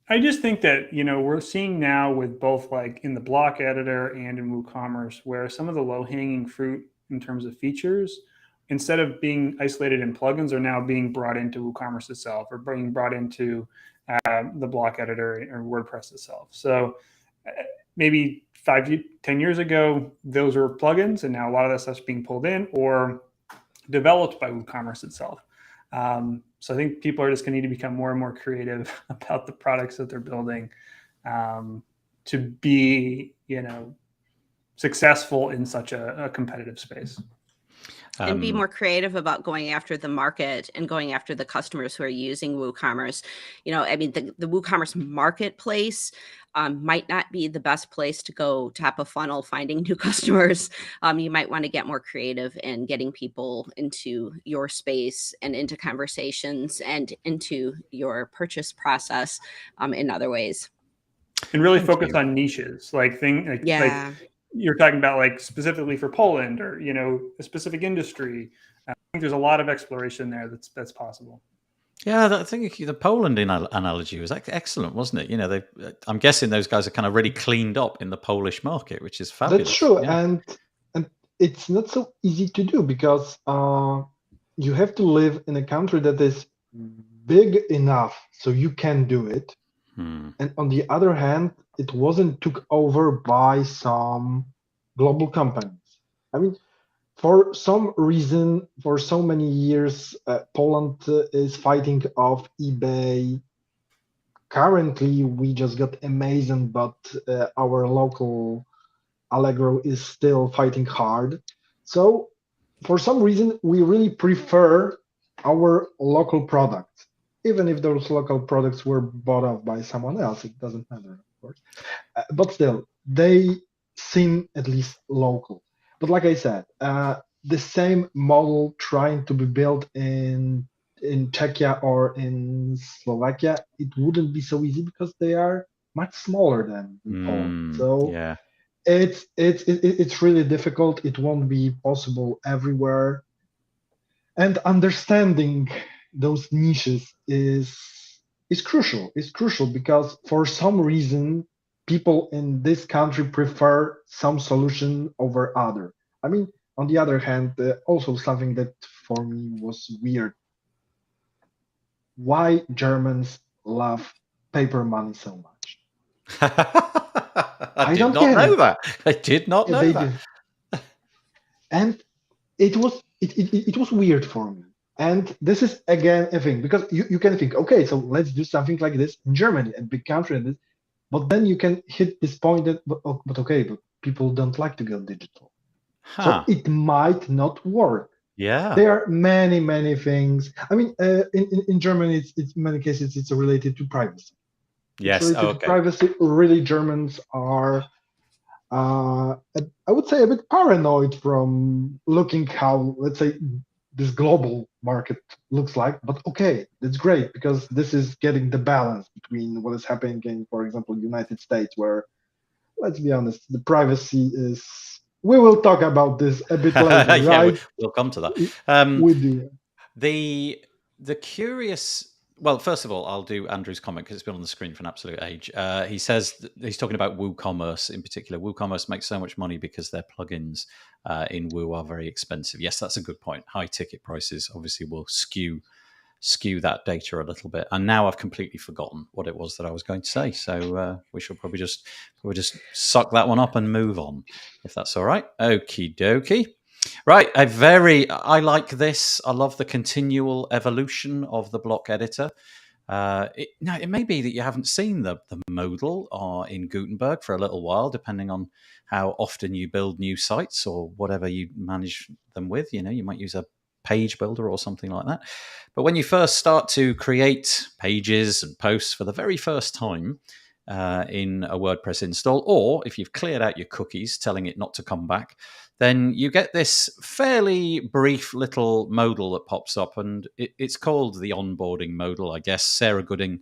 I just think that, we're seeing now with both like in the block editor and in WooCommerce, where some of the low hanging fruit in terms of features, instead of being isolated in plugins, are now being brought into WooCommerce itself or being brought into the block editor or WordPress itself. So maybe 10 years ago, those were plugins, and now a lot of that stuff's being pulled in or developed by WooCommerce itself. So I think people are just going to need to become more and more creative about the products that they're building to be, successful in such a competitive space. And be more creative about going after the market and going after the customers who are using WooCommerce. The WooCommerce marketplace might not be the best place to go top of funnel finding new customers. You might want to get more creative in getting people into your space and into conversations and into your purchase process in other ways. And really focus on niches, like you're talking about, like specifically for Poland or a specific industry. I think there's a lot of exploration there that's possible. Yeah, I think the Poland analogy was excellent, wasn't it? I'm guessing those guys are kind of really cleaned up in the Polish market, which is fabulous. That's true, yeah. and it's not so easy to do because you have to live in a country that is big enough so you can do it. And on the other hand, it wasn't took over by some global companies. I mean, for some reason, for so many years, Poland is fighting off eBay. Currently, we just got Amazon, but our local Allegro is still fighting hard. So for some reason, we really prefer our local products. Even if those local products were bought off by someone else, it doesn't matter, of course. But still, they seem at least local. But like I said, the same model trying to be built in Czechia or in Slovakia, it wouldn't be so easy because they are much smaller than Poland. So yeah. It's really difficult. It won't be possible everywhere. And understanding those niches is crucial. It's crucial because for some reason, people in this country prefer some solution over other. I mean, on the other hand, also something that for me was weird. Why Germans love paper money so much? I did not know that. I did not know that. And it was weird for me. And this is again a thing because you can think, okay, so let's do something like this in Germany, a big country, and this, but then you can hit this point that, but people don't like to go digital, so it might not work. Yeah, there are many things. I mean, in Germany, it's in many cases it's related to privacy. Yes, to privacy. Really, Germans are. I would say a bit paranoid from looking how, let's say, this global market looks like, but okay, that's great because this is getting the balance between what is happening in, for example, United States, where, let's be honest, the privacy is. We will talk about this a bit later, yeah, right? We'll come to that. We do. The curious. Well, first of all, I'll do Andrew's comment because it's been on the screen for an absolute age. He says he's talking about WooCommerce in particular. WooCommerce makes so much money because their plugins in Woo are very expensive. Yes, that's a good point. High ticket prices obviously will skew that data a little bit. And now I've completely forgotten what it was that I was going to say. So we should probably just suck that one up and move on, if that's all right. Okie dokie. Right, I like this. I love the continual evolution of the block editor. It may be that you haven't seen the modal in Gutenberg for a little while, depending on how often you build new sites or whatever you manage them with. You might use a page builder or something like that. But when you first start to create pages and posts for the very first time in a WordPress install, or if you've cleared out your cookies, telling it not to come back, then you get this fairly brief little modal that pops up, and it's called the onboarding modal, I guess. Sarah Gooding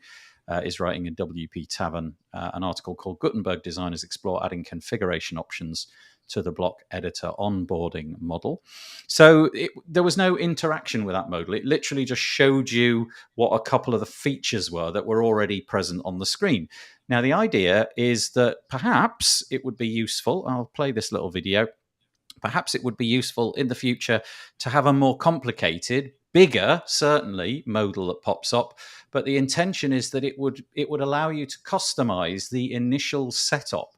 is writing in WP Tavern an article called Gutenberg Designers Explore Adding Configuration Options to the block editor onboarding model. So there was no interaction with that modal. It literally just showed you what a couple of the features were that were already present on the screen. Now, the idea is that perhaps it would be useful. I'll play this little video. Perhaps it would be useful in the future to have a more complicated, bigger, certainly, modal that pops up. But the intention is that it would allow you to customize the initial setup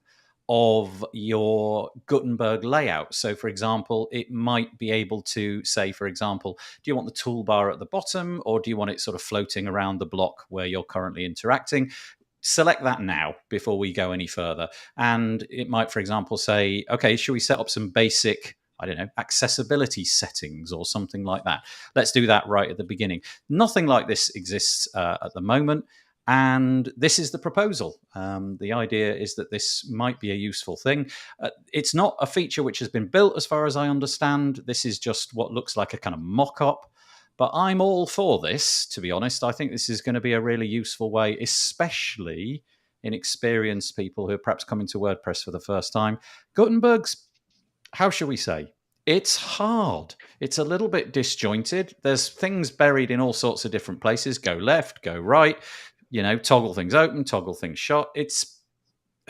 of your Gutenberg layout. So, for example, it might be able to say, for example, do you want the toolbar at the bottom, or do you want it sort of floating around the block where you're currently interacting? Select that now before we go any further. And it might, for example, say, okay, should we set up some basic, I don't know, accessibility settings or something like that? Let's do that right at the beginning. Nothing like this exists at the moment. And this is the proposal. The idea is that this might be a useful thing. It's not a feature which has been built, as far as I understand. This is just what looks like a kind of mock-up. But I'm all for this, to be honest. I think this is going to be a really useful way, especially inexperienced people who are perhaps coming to WordPress for the first time. Gutenberg's, how shall we say? It's hard. It's a little bit disjointed. There's things buried in all sorts of different places. Go left, go right, toggle things open, toggle things shut. It's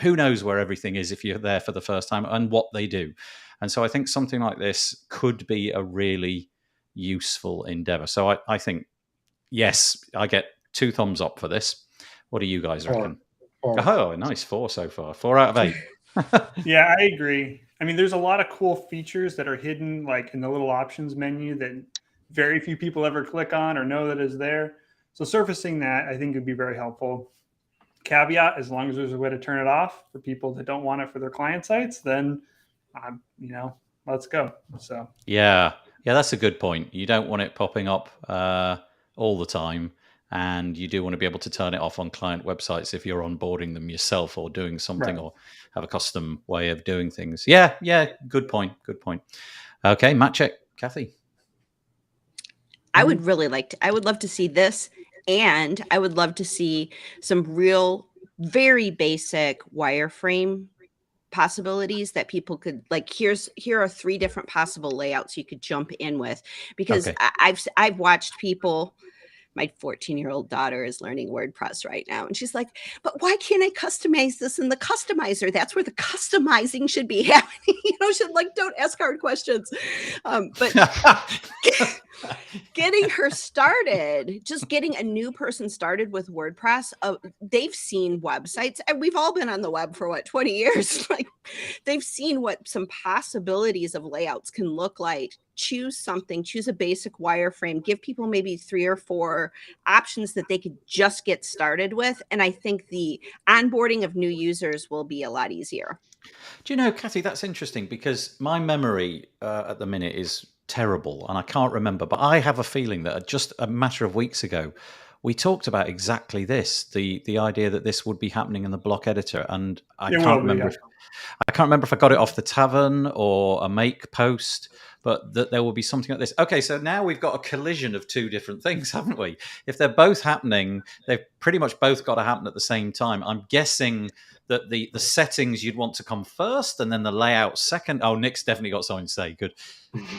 who knows where everything is if you're there for the first time and what they do. And so I think something like this could be a really useful endeavor. So I think, yes, I get 2 thumbs up for this. What do you guys reckon? 4. Oh, nice. 4 so far. 4 out of 8. Yeah, I agree. I mean, there's a lot of cool features that are hidden, like in the little options menu, that very few people ever click on or know that is there. So surfacing that, I think, would be very helpful. Caveat, as long as there's a way to turn it off for people that don't want it for their client sites, then, let's go. So Yeah, that's a good point. You don't want it popping up all the time. And you do want to be able to turn it off on client websites if you're onboarding them yourself or doing something, right, or have a custom way of doing things. Yeah, good point. Okay, Maciek, Kathy. I would love to see this, and I would love to see some real, very basic wireframe possibilities that people could, like, here are 3 different possible layouts you could jump in with, because okay, I've watched people. My 14-year-old daughter is learning WordPress right now. And she's like, but why can't I customize this in the customizer? That's where the customizing should be happening. She's like, don't ask hard questions. But getting her started, just getting a new person started with WordPress, they've seen websites, and we've all been on the web for 20 years. Like, they've seen what some possibilities of layouts can look like. Choose a basic wireframe, give people maybe 3 or 4 options that they could just get started with. And I think the onboarding of new users will be a lot easier. Do you know, Kathy, that's interesting, because my memory at the minute is terrible and I can't remember, but I have a feeling that just a matter of weeks ago, we talked about exactly this, the idea that this would be happening in the block editor. And I can't remember if I got it off the Tavern or a Make post, but that there will be something like this. Okay, so now we've got a collision of 2 different things, haven't we? If they're both happening, they've pretty much both got to happen at the same time. I'm guessing that the settings you'd want to come first and then the layout second. Oh, Nick's definitely got something to say. Good.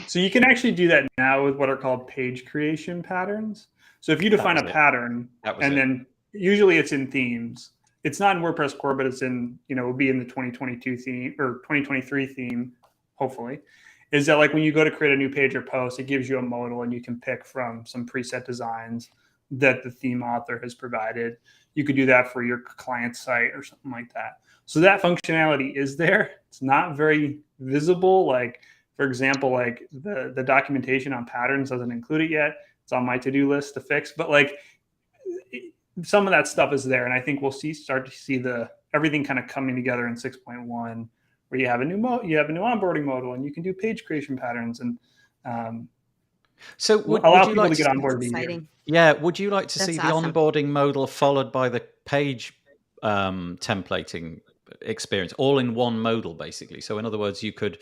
So you can actually do that now with what are called page creation patterns. So if you define a pattern, and then usually it's in themes. It's not in WordPress core, but it's in, it will be in the 2022 theme or 2023 theme, hopefully. Is that, like, when you go to create a new page or post, it gives you a modal and you can pick from some preset designs that the theme author has provided. You could do that for your client site or something like that. So that functionality is there. It's not very visible. Like, for example, like the documentation on patterns doesn't include it yet. It's on my to-do list to fix, but like some of that stuff is there. And I think we'll start to see everything kind of coming together in 6.1, where you have a new onboarding modal and you can do page creation patterns and so allow people to get on board. Yeah, would you like to see the onboarding modal followed by the page templating experience all in one modal, basically? So in other words, you could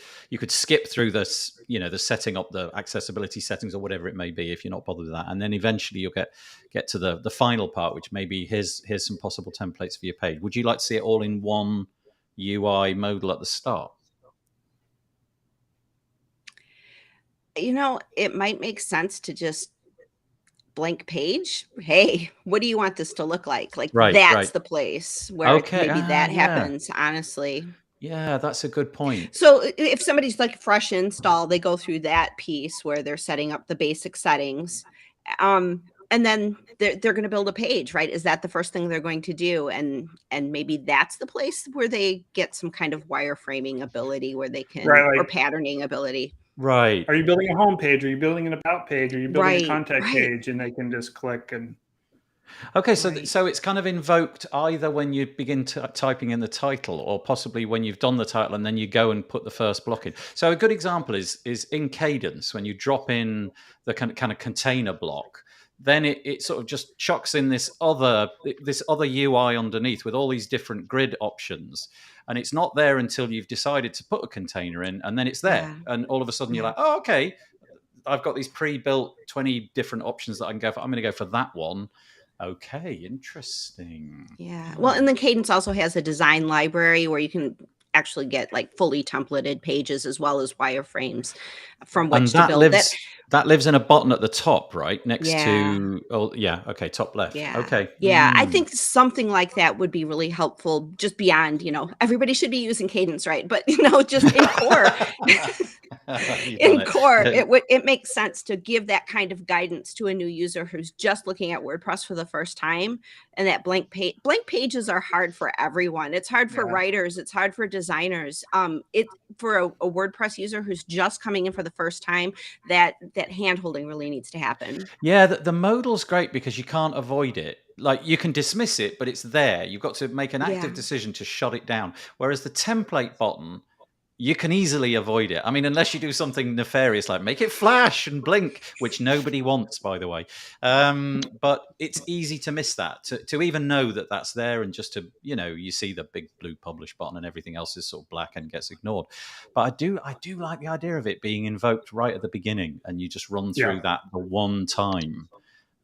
skip through this, the setting up the accessibility settings or whatever it may be if you're not bothered with that, and then eventually you'll get to the final part, which may be here's some possible templates for your page. Would you like to see it all in one UI modal at the start? It might make sense to just blank page. Hey, what do you want this to look like? Like Right, that's right. the place where Okay. maybe that Yeah. happens, honestly. Yeah, that's a good point. So if somebody's like fresh install, they go through that piece where they're setting up the basic settings. And then they're going to build a page, right? Is that the first thing they're going to do? And maybe that's the place where they get some kind of wireframing ability where they can, Right, or like- patterning ability. Right. Are you building a home page? Are you building an about page? Are you building Right, a contact right. page? And they can just click and. Okay, so Right. so it's kind of invoked either when you begin typing in the title, or possibly when you've done the title and then you go and put the first block in. So a good example is in Cadence, when you drop in the kind of container block, then it sort of just chucks in this other UI underneath with all these different grid options, and it's not there until you've decided to put a container in, and then it's there, Yeah. and all of a sudden you're Yeah. like, oh, okay, I've got these pre-built 20 different options that I can go for. I'm going to go for that one. Okay, interesting. Yeah. Well, and then Cadence also has a design library where you can actually get like fully templated pages as well as wireframes from which to build it. That lives in a button at the top, right? Next Yeah. to, oh yeah, okay, top left. Yeah. Okay. Yeah. I think something like that would be really helpful, just beyond, everybody should be using Cadence, right? But just in core. In core, it makes sense to give that kind of guidance to a new user who's just looking at WordPress for the first time. And that blank pages are hard for everyone. It's hard for writers. It's hard for designers. For a WordPress user who's just coming in for the first time, that hand holding really needs to happen. Yeah, the modal's great because you can't avoid it. Like, you can dismiss it, but it's there. You've got to make an active decision to shut it down. Whereas the template button, you can easily avoid it. I mean, unless you do something nefarious like make it flash and blink, which nobody wants, by the way. But it's easy to miss that, to even know that that's there, and just to, you see the big blue publish button and everything else is sort of black and gets ignored. But I do like the idea of it being invoked right at the beginning, and you just run through that the one time.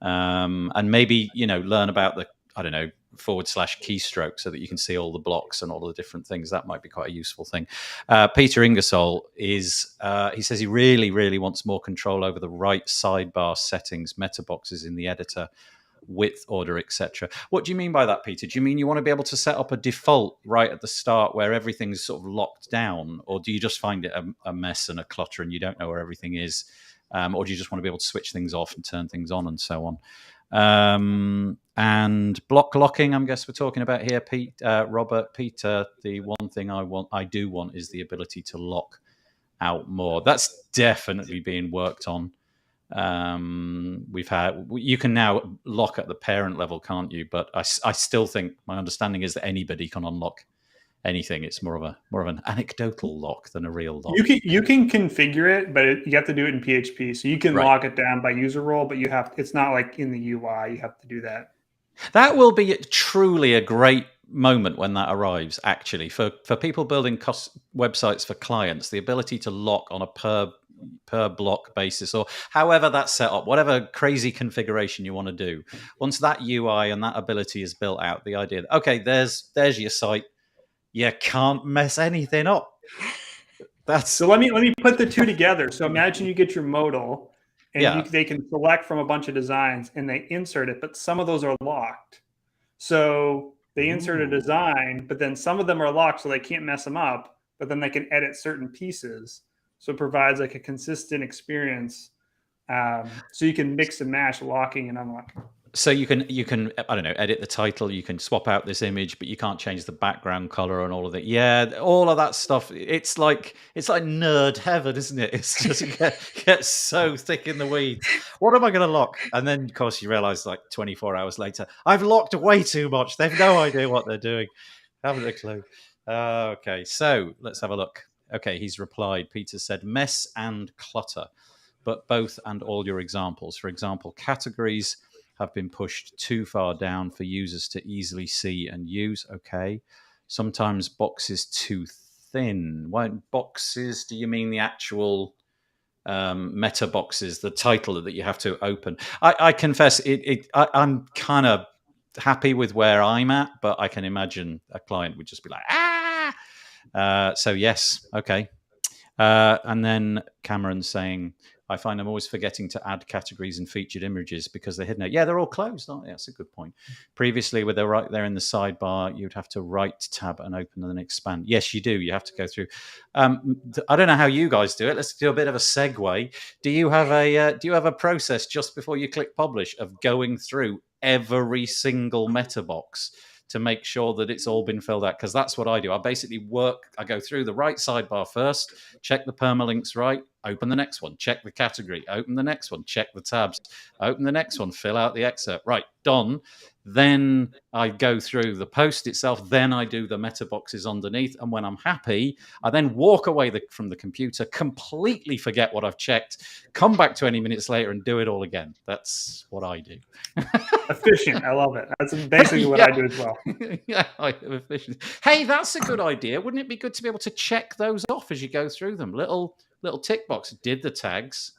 And maybe, learn about the, I don't know, / keystroke so that you can see all the blocks and all the different things. That might be quite a useful thing. Peter Ingersoll he says he really, really wants more control over the right sidebar settings, meta boxes in the editor, width order, etc. What do you mean by that, Peter? Do you mean you want to be able to set up a default right at the start where everything's sort of locked down, or do you just find it a mess and a clutter and you don't know where everything is? Or do you just want to be able to switch things off and turn things on and so on? And block locking, I guess we're talking about here, Robert, Peter. The one thing I do want is the ability to lock out more. That's definitely being worked on. You can now lock at the parent level, can't you? But I still think my understanding is that anybody can unlock anything. It's more of an anecdotal lock than a real lock. You can configure it, but you have to do it in PHP. So you can lock it down by user role, but it's not like in the UI. You have to do that. That will be truly a great moment when that arrives, actually, for people building websites for clients. The ability to lock on a per block basis, or however that's set up, whatever crazy configuration you want to do. Once that UI and that ability is built out, the idea that, okay, there's your site, you can't mess anything up. So let me put the two together. So imagine you get your modal, and they can select from a bunch of designs and they insert it, but some of those are locked. So they insert a design, but then some of them are locked, so they can't mess them up, but then they can edit certain pieces. So it provides like a consistent experience. So you can mix and match locking and unlocking. So you can I don't know, edit the title, you can swap out this image, but you can't change the background color and all of it. Yeah, all of that stuff. It's like nerd heaven, isn't it? It's just gets so thick in the weeds. What am I going to lock? And then of course you realize like 24 hours later, I've locked way too much. They've no idea what they're doing. Haven't a clue. Okay, so let's have a look. Okay, he's replied. Peter said mess and clutter, but both and all your examples. For example, categories have been pushed too far down for users to easily see and use. Okay. Sometimes boxes too thin. Why boxes? Do you mean the actual meta boxes, the title that you have to open? I confess, I'm kind of happy with where I'm at, but I can imagine a client would just be like, so yes, okay. And then Cameron saying, I find I'm always forgetting to add categories and featured images because they're hidden. Yeah, they're all closed, aren't they? That's a good point. Previously, with they're right there in the sidebar, you'd have to right tab and open and then expand. Yes, you do. You have to go through. I don't know how you guys do it. Let's do a bit of a segue. Do you have a process just before you click publish of going through every single meta box to make sure that it's all been filled out? Because that's what I do. I basically I go through the right sidebar first, check the permalinks right, open the next one, check the category, open the next one, check the tabs, open the next one, fill out the excerpt. Right, done. Then I go through the post itself. Then I do the meta boxes underneath. And when I'm happy, I then walk away from the computer, completely forget what I've checked, come back 20 minutes later and do it all again. That's what I do. Efficient. I love it. That's basically what I do as well. Yeah, efficient. Hey, that's a good idea. Wouldn't it be good to be able to check those off as you go through them? Little tick box. Did the tags.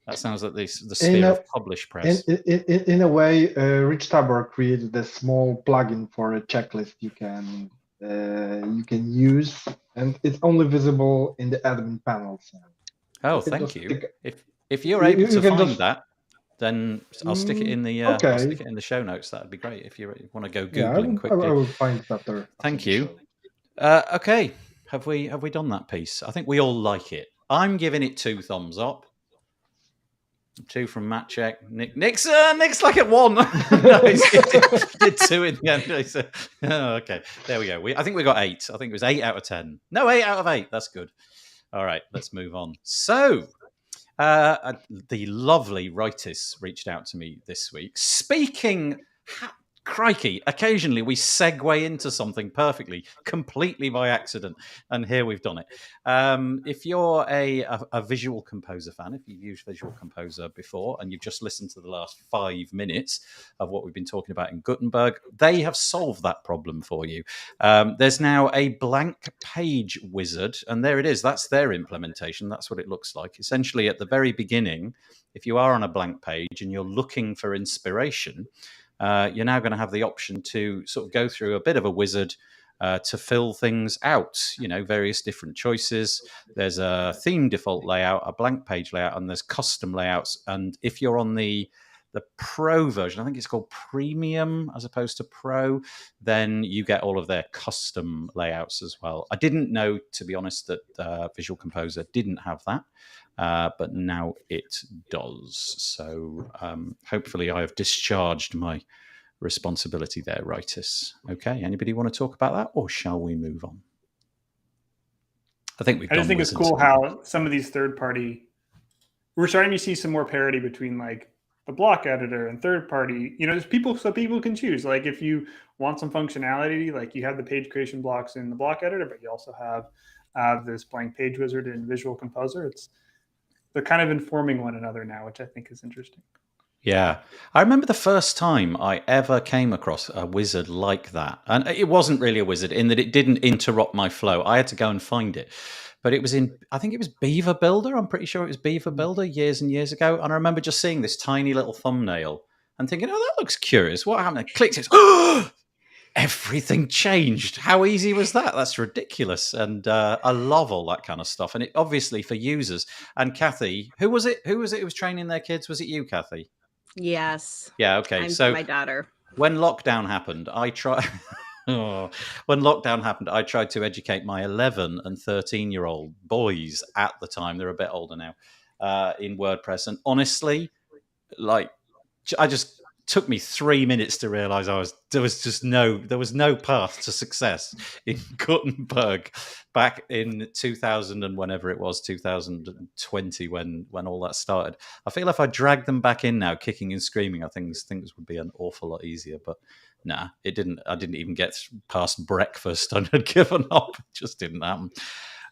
That sounds like the sphere of publish press. In a way, Rich Tabor created a small plugin for a checklist you can use, and it's only visible in the admin panel. So oh, thank you. If you're able to find that, then I'll stick it in the I'll stick it in the show notes. That'd be great if you want to go googling quickly. I will find that there. Thank you. Okay, have we done that piece? I think we all like it. I'm giving it 2 thumbs up. 2 from Maciek. Nick's like at 1. No, he did 2 in the end. Oh, okay, there we go. I think we got 8. I think it was 8 out of 10. No, 8 out of 8. That's good. All right, let's move on. So, the lovely Rightis reached out to me this week. Speaking, crikey, occasionally we segue into something perfectly, completely by accident, and here we've done it. If you're a Visual Composer fan, if you've used Visual Composer before and you've just listened to the last 5 minutes of what we've been talking about in Gutenberg, they have solved that problem for you. There's now a blank page wizard, and there it is. That's their implementation. That's what it looks like. Essentially, at the very beginning, if you are on a blank page and you're looking for inspiration, you're now going to have the option to sort of go through a bit of a wizard to fill things out, various different choices. There's a theme default layout, a blank page layout, and there's custom layouts. And if you're on the Pro version, I think it's called Premium as opposed to Pro, then you get all of their custom layouts as well. I didn't know, to be honest, that Visual Composer didn't have that. But now it does. So hopefully I have discharged my responsibility there, Rightis. Okay, anybody want to talk about that, or shall we move on? I think I just think it's cool how some of these third-party, we're starting to see some more parity between like the block editor and third-party. There's people can choose. Like if you want some functionality, like you have the page creation blocks in the block editor, but you also have this blank page wizard in Visual Composer. They're kind of informing one another now, which I think is interesting. Yeah. I remember the first time I ever came across a wizard like that. And it wasn't really a wizard in that it didn't interrupt my flow. I had to go and find it. But it was I think it was Beaver Builder. I'm pretty sure it was Beaver Builder years and years ago. And I remember just seeing this tiny little thumbnail and thinking, oh, that looks curious. What happened? I clicked it. Everything changed. How easy was that? That's ridiculous. And I love all that kind of stuff. And it obviously for users. And Kathy, who was it who was training their kids? Was it you, Kathy? Yes. Yeah, okay. So my daughter. When lockdown happened, I tried to educate my 11 and 13-year-old boys at the time. They're a bit older now, in WordPress. And honestly, took me 3 minutes to realize there was no path to success in Gutenberg back in 2000 and whenever it was 2020 when all that started. I feel if I dragged them back in now, kicking and screaming, I think things would be an awful lot easier. But nah, it didn't. I didn't even get past breakfast and had given up. It just didn't happen.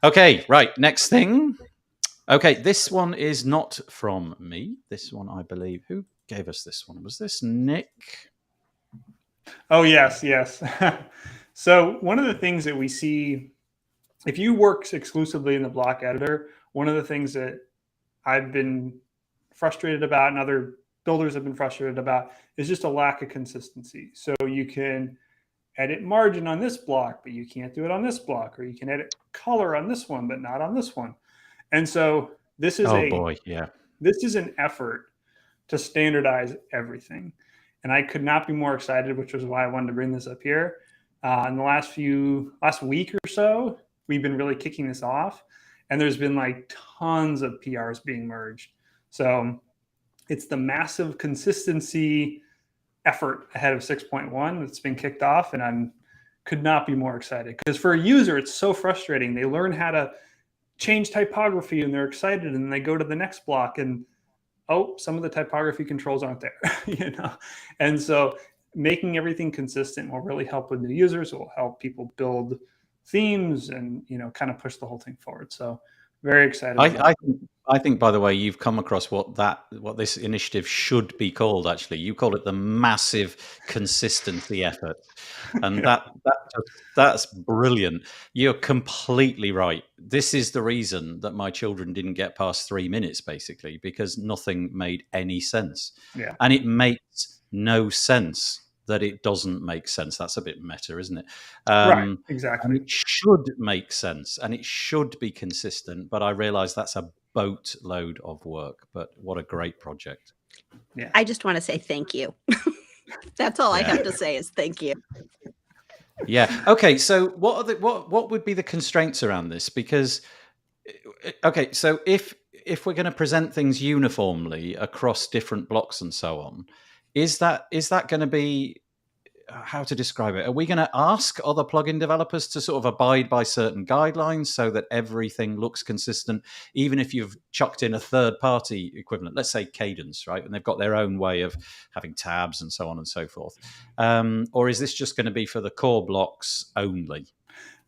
Okay, right. Next thing. Okay, this one is not from me. This one, I believe, who gave us this one? Was this Nick? Oh, yes. So one of the things that we see, if you work exclusively in the block editor, one of the things that I've been frustrated about and other builders have been frustrated about is just a lack of consistency. So you can edit margin on this block, but you can't do it on this block, or you can edit color on this one, but not on this one. And so this is this is an effort to standardize everything. And I could not be more excited, which was why I wanted to bring this up here. In the last week or so, we've been really kicking this off, and there's been like tons of PRs being merged. So it's the massive consistency effort ahead of 6.1 that's been kicked off, and I could not be more excited, because for a user, it's so frustrating. They learn how to change typography and they're excited, and then they go to the next block and oh, some of the typography controls aren't there, And so making everything consistent will really help with new users. It will help people build themes and, kind of push the whole thing forward. So very excited. I think, by the way, you've come across what this initiative should be called. Actually, you call it the massive consistency effort, and that's brilliant. You're completely right. This is the reason that my children didn't get past 3 minutes, basically, because nothing made any sense. Yeah, and it makes no sense that it doesn't make sense. That's a bit meta, isn't it? Right, exactly. And it should make sense and it should be consistent, but I realize that's a boatload of work. But what a great project. Yeah, I just want to say thank you. That's all I have to say is thank you. Yeah. Okay. So what would be the constraints around this? Because okay, so if we're going to present things uniformly across different blocks and so on, is that going to be, how to describe it? Are we going to ask other plugin developers to sort of abide by certain guidelines so that everything looks consistent, even if you've chucked in a third-party equivalent, let's say Cadence, right? And they've got their own way of having tabs and so on and so forth. Or is this just going to be for the core blocks only?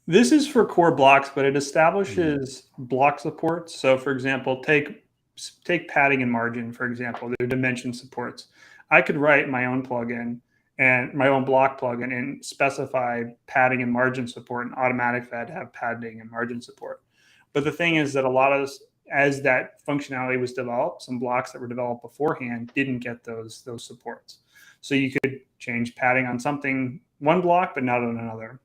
This is for core blocks, but it establishes block support. So, for example, take padding and margin, for example, their dimension supports. I could write my own plugin and my own block plugin and specify padding and margin support, and automatically I'd have padding and margin support. But the thing is that a lot of, as that functionality was developed, some blocks that were developed beforehand didn't get those supports. So you could change padding on one block, but not on another.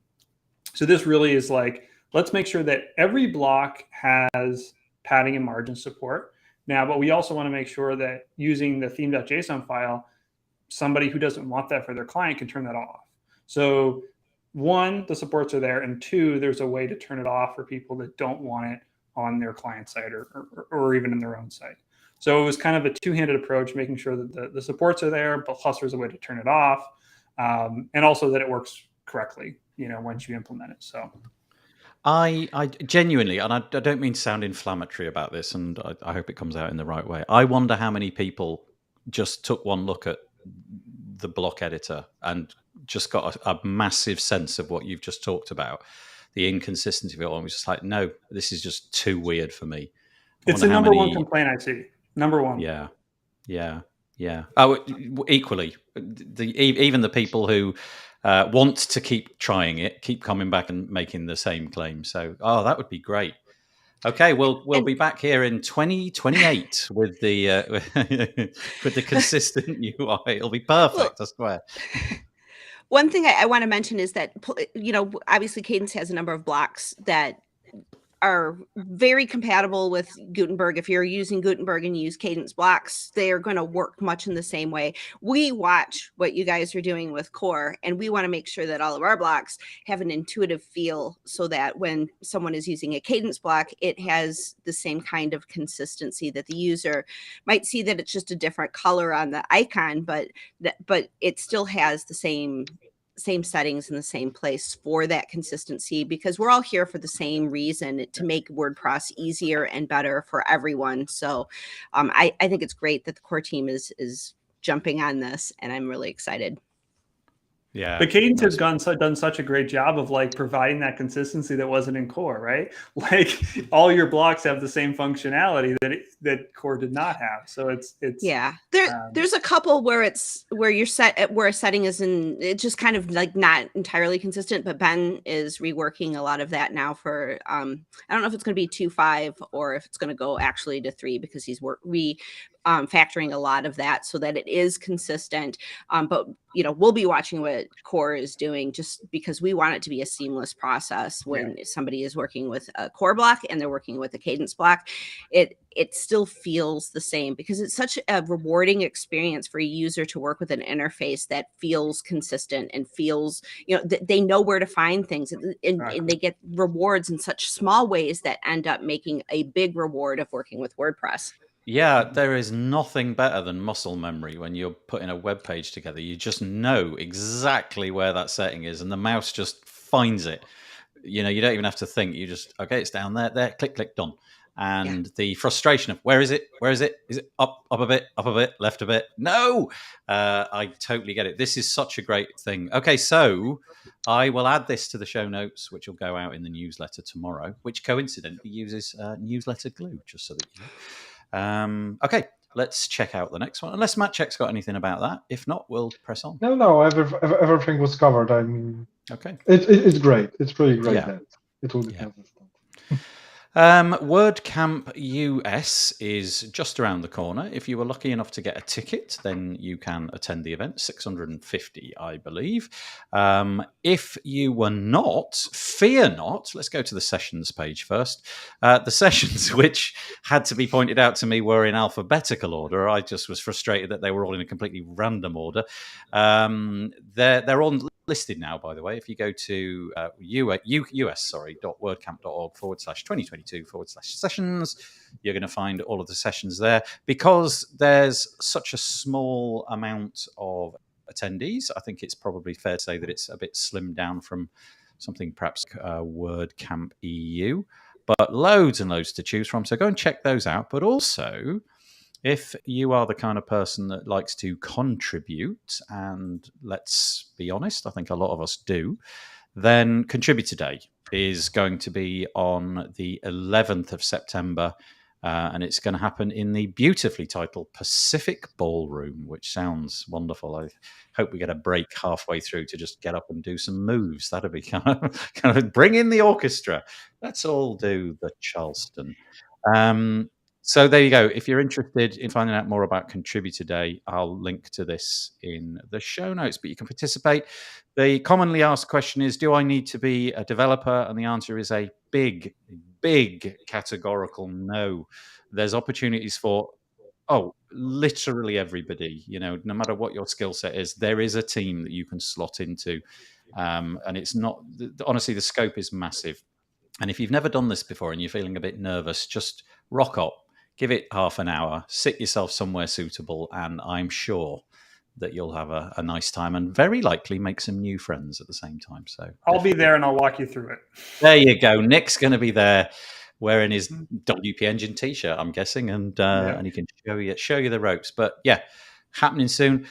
So this really is like, let's make sure that every block has padding and margin support. Now, but we also want to make sure that using the theme.json file, somebody who doesn't want that for their client can turn that off. So one, the supports are there, and two, there's a way to turn it off for people that don't want it on their client side or even in their own site. So it was kind of a two-handed approach, making sure that the supports are there, but plus there's a way to turn it off, and also that it works correctly, once you implement it. So I genuinely, and I don't mean to sound inflammatory about this, and I hope it comes out in the right way, I wonder how many people just took one look at the block editor and just got a massive sense of what you've just talked about, the inconsistency of it all, and was just like, no, this is just too weird for me. It's the number one complaint I see. Number one. Yeah. Oh, equally, even the people who want to keep trying it, keep coming back and making the same claim. So, that would be great. Okay, we'll be back here in 2028 with the with the consistent UI. It'll be perfect, I swear. One thing I want to mention is that, obviously Cadence has a number of blocks that are very compatible with Gutenberg. If you're using Gutenberg and you use Cadence blocks, they are going to work much in the same way. We watch what you guys are doing with Core, and we want to make sure that all of our blocks have an intuitive feel so that when someone is using a Cadence block, it has the same kind of consistency, that the user might see that it's just a different color on the icon, but it still has the same settings in the same place for that consistency, because we're all here for the same reason, to make WordPress easier and better for everyone. So I think it's great that the core team is jumping on this, and I'm really excited. Yeah, but Cadence has done such a great job of like providing that consistency that wasn't in Core, right? Like all your blocks have the same functionality that Core did not have. So it's there's a couple where you're set where a setting is it's just kind of like not entirely consistent. But Ben is reworking a lot of that now for I don't know if it's going to be 2.5 or if it's going to go actually to 3, because he's factoring a lot of that so that it is consistent. But we'll be watching what Core is doing, just because we want it to be a seamless process. When somebody is working with a Core block and they're working with a Cadence block, it still feels the same, because it's such a rewarding experience for a user to work with an interface that feels consistent and feels, they know where to find things, and they get rewards in such small ways that end up making a big reward of working with WordPress. Yeah, there is nothing better than muscle memory when you're putting a web page together. You just know exactly where that setting is, and the mouse just finds it. You don't even have to think. You just, okay, it's down there, click, click, done. And the frustration of where is it? Is it up a bit, left a bit? No, I totally get it. This is such a great thing. Okay, so I will add this to the show notes, which will go out in the newsletter tomorrow, which coincidentally uses newsletter glue, just so that you know. Okay, let's check out the next one. Unless Maciek's got anything about that. If not, we'll press on. No, everything was covered. I mean, okay, it's great. It's really great that it will be consistent. WordCamp US is just around the corner. If you were lucky enough to get a ticket, then you can attend the event. 650, I believe. If you were not, fear not. Let's go to the sessions page first. The sessions which had to be pointed out to me were in alphabetical order. I just was frustrated that they were all in a completely random order. They're on listed now, by the way. If you go to us.wordcamp.org/2022/sessions, you're going to find all of the sessions there. Because there's such a small amount of attendees, I think it's probably fair to say that it's a bit slimmed down from something perhaps WordCamp EU, but loads and loads to choose from. So go and check those out. But also, if you are the kind of person that likes to contribute, and let's be honest, I think a lot of us do, then Contributor Day is going to be on the 11th of September, and it's going to happen in the beautifully titled Pacific Ballroom, which sounds wonderful. I hope we get a break halfway through to just get up and do some moves. That'd be kind of bring in the orchestra. Let's all do the Charleston. So there you go. If you're interested in finding out more about Contributor Day, I'll link to this in the show notes, but you can participate. The commonly asked question is, do I need to be a developer? And the answer is a big, big categorical no. There's opportunities for, literally everybody. No matter what your skill set is, there is a team that you can slot into. And it's not, honestly, the scope is massive. And if you've never done this before and you're feeling a bit nervous, just rock up. Give it half an hour, sit yourself somewhere suitable, and I'm sure that you'll have a nice time and very likely make some new friends at the same time. So I'll be there and I'll walk you through it. There you go. Nick's going to be there wearing his WP Engine t-shirt, I'm guessing, and he can show you the ropes. But yeah, happening soon.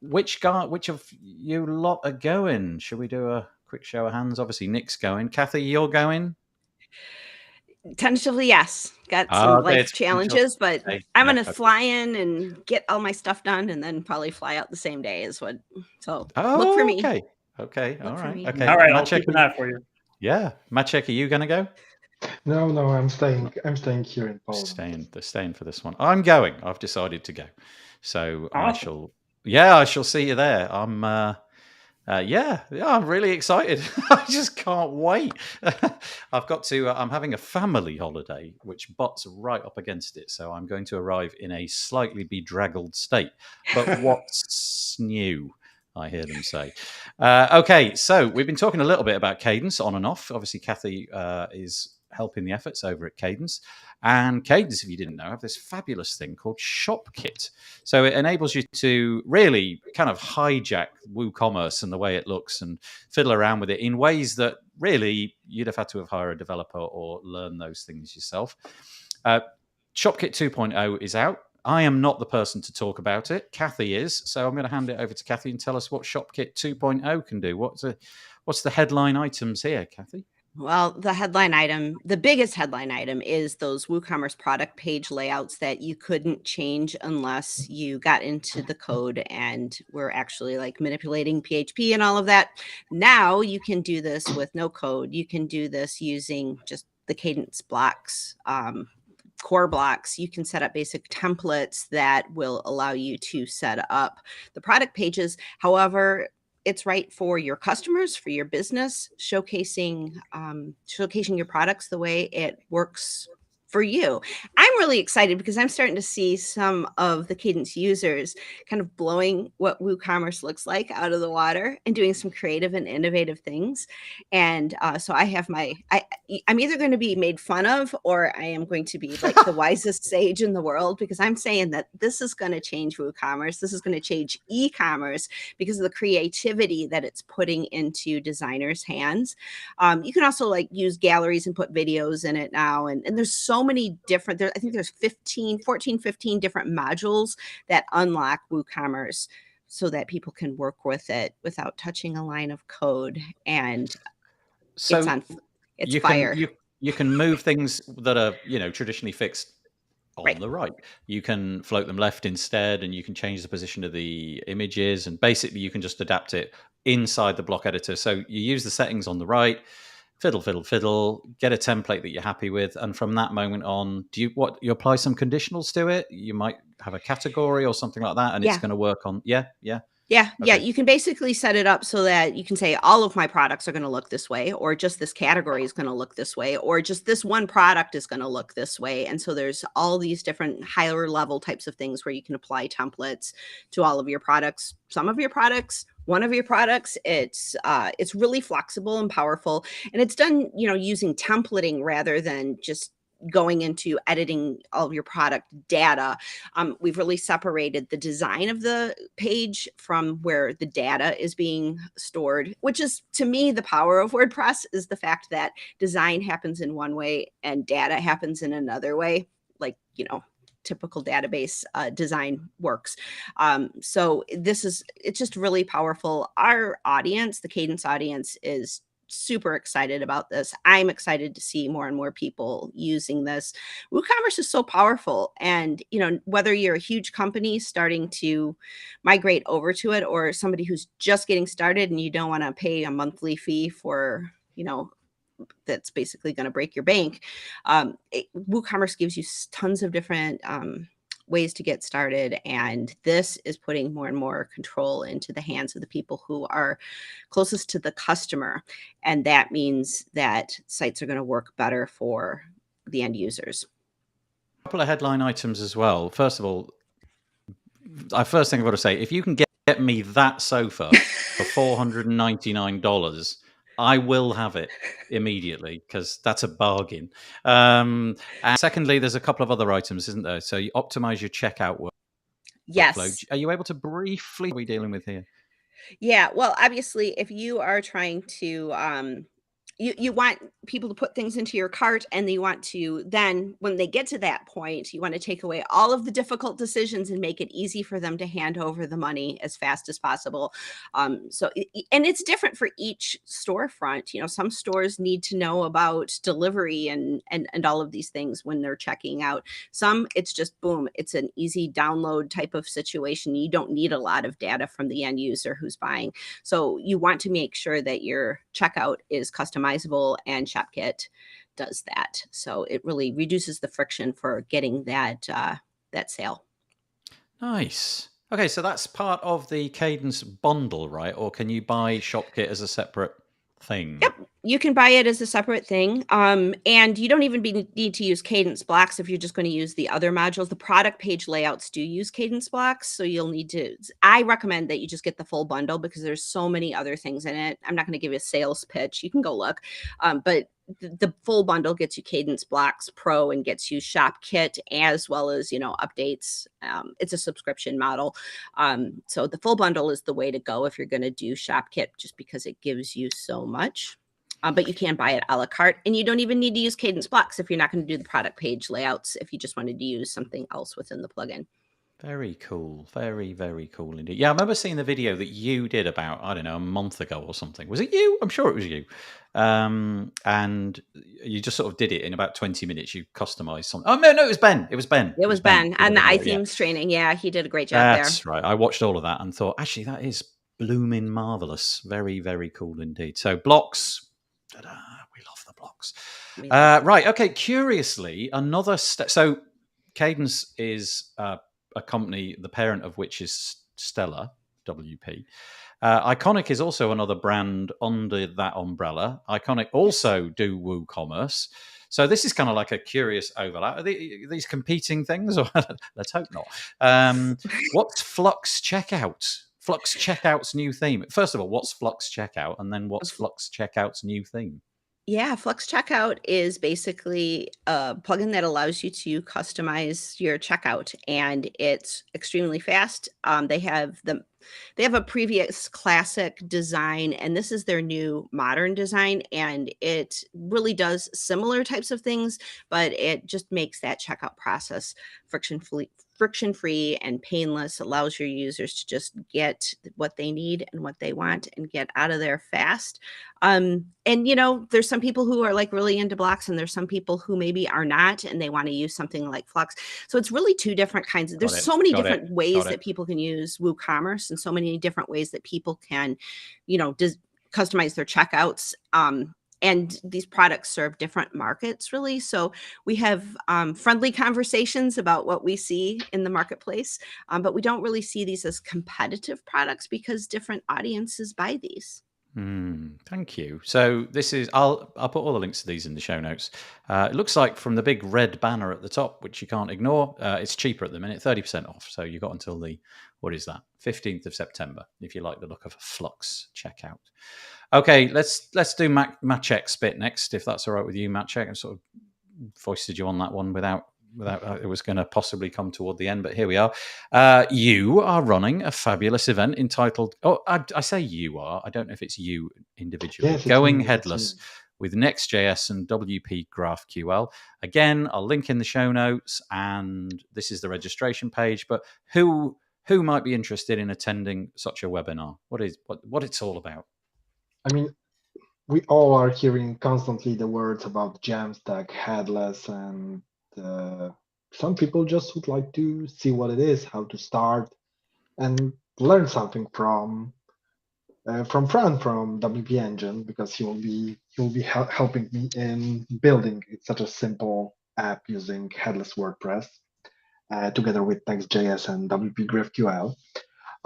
Which of you lot are going? Should we do a quick show of hands? Obviously, Nick's going. Kathy, you're going? Tentatively, yes. Got some life challenges, but I'm going to fly in and get all my stuff done and then probably fly out the same day look for me. Okay. All right. Okay. All right. I'll keep an eye for you. Yeah. Maciek, are you going to go? No, I'm staying here in Poland. Staying for this one. I'm going. I've decided to go. So awesome. I shall see you there. I'm really excited. I just can't wait. I'm having a family holiday, which butts right up against it. So I'm going to arrive in a slightly bedraggled state. But what's new? I hear them say. Okay, so we've been talking a little bit about Cadence on and off. Obviously, Kathy is helping the efforts over at Cadence. And Cadence, if you didn't know, have this fabulous thing called ShopKit. So it enables you to really kind of hijack WooCommerce and the way it looks and fiddle around with it in ways that really you'd have had to have hired a developer or learn those things yourself. ShopKit 2.0 is out. I am not the person to talk about it. Kathy is. So I'm going to hand it over to Kathy and tell us what ShopKit 2.0 can do. What's the headline items here, Kathy? Well, the biggest headline item is those WooCommerce product page layouts that you couldn't change unless you got into the code and were actually like manipulating PHP and all of that. Now you can do this with no code. You can do this using just the Cadence blocks core blocks, you can set up basic templates that will allow you to set up the product pages. However, it's right for your customers, for your business, showcasing your products the way it works for you. I'm really excited because I'm starting to see some of the Cadence users kind of blowing what WooCommerce looks like out of the water and doing some creative and innovative things. And so I have I'm either going to be made fun of, or I am going to be like the wisest sage in the world, because I'm saying that this is going to change WooCommerce. This is going to change e-commerce because of the creativity that it's putting into designers' hands. You can also like use galleries and put videos in it now. And there's so many different, I think there's 15 different modules that unlock WooCommerce so that people can work with it without touching a line of code. And So it's you fire. you can move things that are, traditionally fixed on Right. the right. You can float them left instead, and you can change the position of the images, and basically you can just adapt it inside the block editor. So you use the settings on the right, fiddle, get a template that you're happy with, and from that moment on, you apply some conditionals to it? You might have a category or something like that, and it's going to work on. Yeah. Yeah. Okay. You can basically set it up so that you can say all of my products are going to look this way, or just this category is going to look this way, or just this one product is going to look this way. And so there's all these different higher level types of things where you can apply templates to all of your products. Some of your products, one of your products, it's really flexible and powerful, and it's done, using templating rather than just going into editing all of your product data. We've really separated the design of the page from where the data is being stored, which is, to me, the power of WordPress, is the fact that design happens in one way and data happens in another way, like, typical database design works. So it's just really powerful. Our audience, the Cadence audience, is super excited about this. I'm excited to see more and more people using this. WooCommerce is so powerful. And, whether you're a huge company starting to migrate over to it, or somebody who's just getting started and you don't want to pay a monthly fee for, that's basically going to break your bank. WooCommerce gives you tons of different ways to get started, and this is putting more and more control into the hands of the people who are closest to the customer, and that means that sites are going to work better for the end users. A couple of headline items as well. First of all, first thing I've got to say, if you can get me that sofa for $499, I will have it immediately, because that's a bargain. And secondly, there's a couple of other items, isn't there? So you optimize your checkout workflow. Yes. Are you able to briefly, what are we dealing with here? Yeah. Well, obviously, if you are trying to, you want people to put things into your cart, and you want to then, when they get to that point, you want to take away all of the difficult decisions and make it easy for them to hand over the money as fast as possible. And it's different for each storefront. Some stores need to know about delivery and all of these things when they're checking out. Some, it's just boom, it's an easy download type of situation. You don't need a lot of data from the end user who's buying. So you want to make sure that your checkout is customizable, and ShopKit does that. So it really reduces the friction for getting that sale. Nice. Okay, so that's part of the Cadence bundle, right? Or can you buy ShopKit as a separate thing? Yep, you can buy it as a separate thing. And you don't even need to use Cadence blocks if you're just going to use the other modules. The product page layouts do use Cadence blocks. So you'll need to, I recommend that you just get the full bundle, because there's so many other things in it. I'm not going to give you a sales pitch. You can go look. But the full bundle gets you Cadence Blocks Pro and gets you ShopKit, as well as, updates. It's a subscription model. So the full bundle is the way to go if you're going to do ShopKit, just because it gives you so much. But you can buy it a la carte, and you don't even need to use Cadence Blocks if you're not going to do the product page layouts, if you just wanted to use something else within the plugin. Very cool. Very, very cool indeed. Yeah, I remember seeing the video that you did about, I don't know, a month ago or something. Was it you? I'm sure it was you. And you just sort of did it in about 20 minutes. You customized something. Oh, no, it was Ben. It was Ben. It was Ben. And the iThemes training. Yeah, he did a great job there. That's right. I watched all of that and thought, actually, that is blooming marvelous. Very, very cool indeed. So blocks, We love the blocks. We Right. Okay. Curiously, another so Cadence is a company, the parent of which is Stellar WP. Iconic is also another brand under that umbrella. Iconic also do WooCommerce. So this is kind of like a curious overlap. Are these competing things? Or let's hope not. What's Flux Checkout? Flux Checkout's new theme. First of all, what's Flux Checkout? And then what's Flux Checkout's new theme? Yeah, Flux Checkout is basically a plugin that allows you to customize your checkout, and it's extremely fast. They have a previous classic design, and this is their new modern design, and it really does similar types of things, but it just makes that checkout process friction-free and painless, allows your users to just get what they need and what they want and get out of there fast. And there's some people who are like really into blocks, and there's some people who maybe are not, and they want to use something like Flux. So it's really two different kinds of, there's so many different ways that people can use WooCommerce, and so many different ways that people can, customize their checkouts. And these products serve different markets, really. So we have friendly conversations about what we see in the marketplace, but we don't really see these as competitive products because different audiences buy these. Thank you. So this is, I'll put all the links to these in the show notes. It looks like from the big red banner at the top, which you can't ignore, it's cheaper at the minute, 30% off. So you got until the, 15th of September, if you like the look of Flux checkout. Okay, let's do Maciek's bit next, if that's all right with you, Maciek. I sort of foisted you on that one without it was going to possibly come toward the end, but here we are. You are running a fabulous event entitled, I say you are, I don't know if it's you individually, Yes, Going Headless with Next.js and WP GraphQL. Again, I'll link in the show notes, and this is the registration page, but who might be interested in attending such a webinar? What it's all about? I mean, we all are hearing constantly the words about Jamstack, headless, and some people just would like to see what it is, how to start, and learn something from Fran from WP Engine, because he will be helping me in building such a simple app using headless WordPress together with Next.js and WP GraphQL.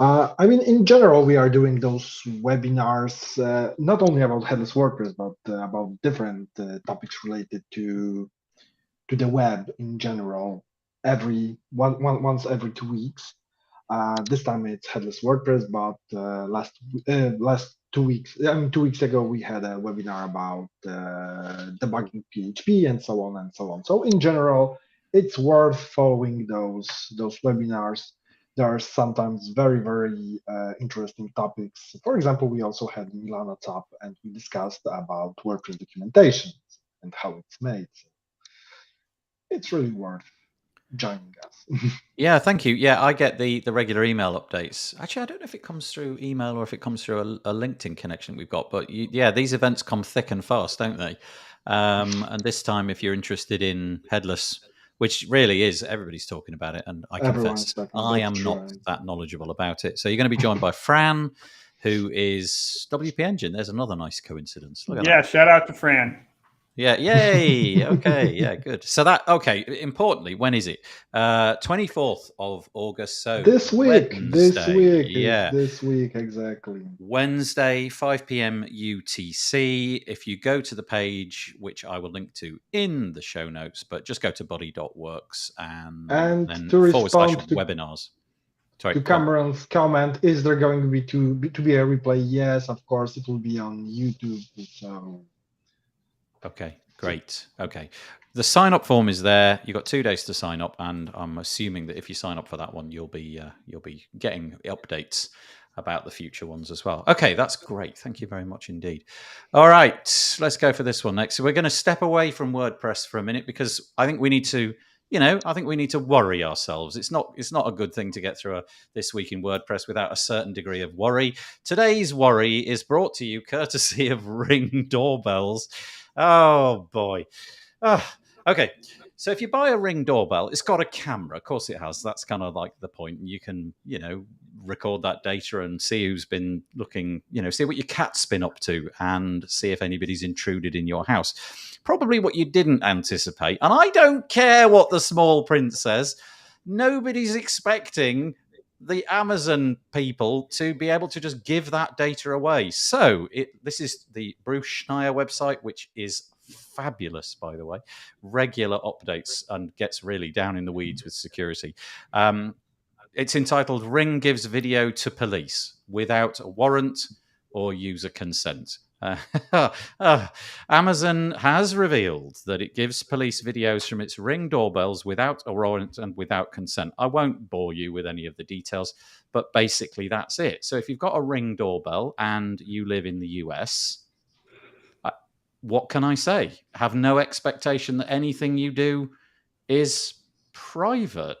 I mean, in general, we are doing those webinars not only about headless WordPress, but about different topics related to the web in general. Once every 2 weeks. This time it's headless WordPress, but last 2 weeks, 2 weeks ago, we had a webinar about debugging PHP and so on and so on. So in general, it's worth following those webinars. There are sometimes very, very interesting topics. For example, we also had Milana Top, and we discussed about WordPress documentation and how it's made. So it's really worth joining us. Yeah, thank you. Yeah, I get the regular email updates. Actually, I don't know if it comes through email or if it comes through a LinkedIn connection we've got. But these events come thick and fast, don't they? And this time, if you're interested in headless, which really is, everybody's talking about it, and I confess I am not that knowledgeable about it. So you're going to be joined by Fran, who is WP Engine. There's another nice coincidence. Look at that. Shout out to Fran. Yeah, yay. Okay, yeah, good. So importantly, when is it? 24th of August. So this week, yeah. This week, exactly. Wednesday, 5 p.m. UTC. If you go to the page, which I will link to in the show notes, but just go to body.works and then to respond to webinars. Sorry, to Cameron's comment, is there going to be a replay? Yes, of course, it will be on YouTube. So. Okay, great. Okay. The sign up form is there. You've got 2 days to sign up, and I'm assuming that if you sign up for that one, you'll be getting updates about the future ones as well. Okay, that's great. Thank you very much indeed. All right, let's go for this one next. So we're going to step away from WordPress for a minute, because I think we need to worry ourselves. It's not a good thing to get through this week in WordPress without a certain degree of worry. Today's worry is brought to you courtesy of Ring Doorbells. Oh boy. Okay. So if you buy a Ring doorbell, it's got a camera. Of course it has. That's kind of like the point. You can, record that data and see who's been looking, see what your cat's been up to and see if anybody's intruded in your house. Probably what you didn't anticipate. And I don't care what the small print says. Nobody's expecting the Amazon people to be able to just give that data away. So this is the Bruce Schneier website, which is fabulous, by the way. Regular updates and gets really down in the weeds with security. It's entitled Ring Gives Video to Police Without a Warrant or User Consent. Amazon has revealed that it gives police videos from its Ring doorbells without a warrant and without consent. I won't bore you with any of the details, but basically that's it. So if you've got a Ring doorbell and you live in the US, what can I say? Have no expectation that anything you do is private.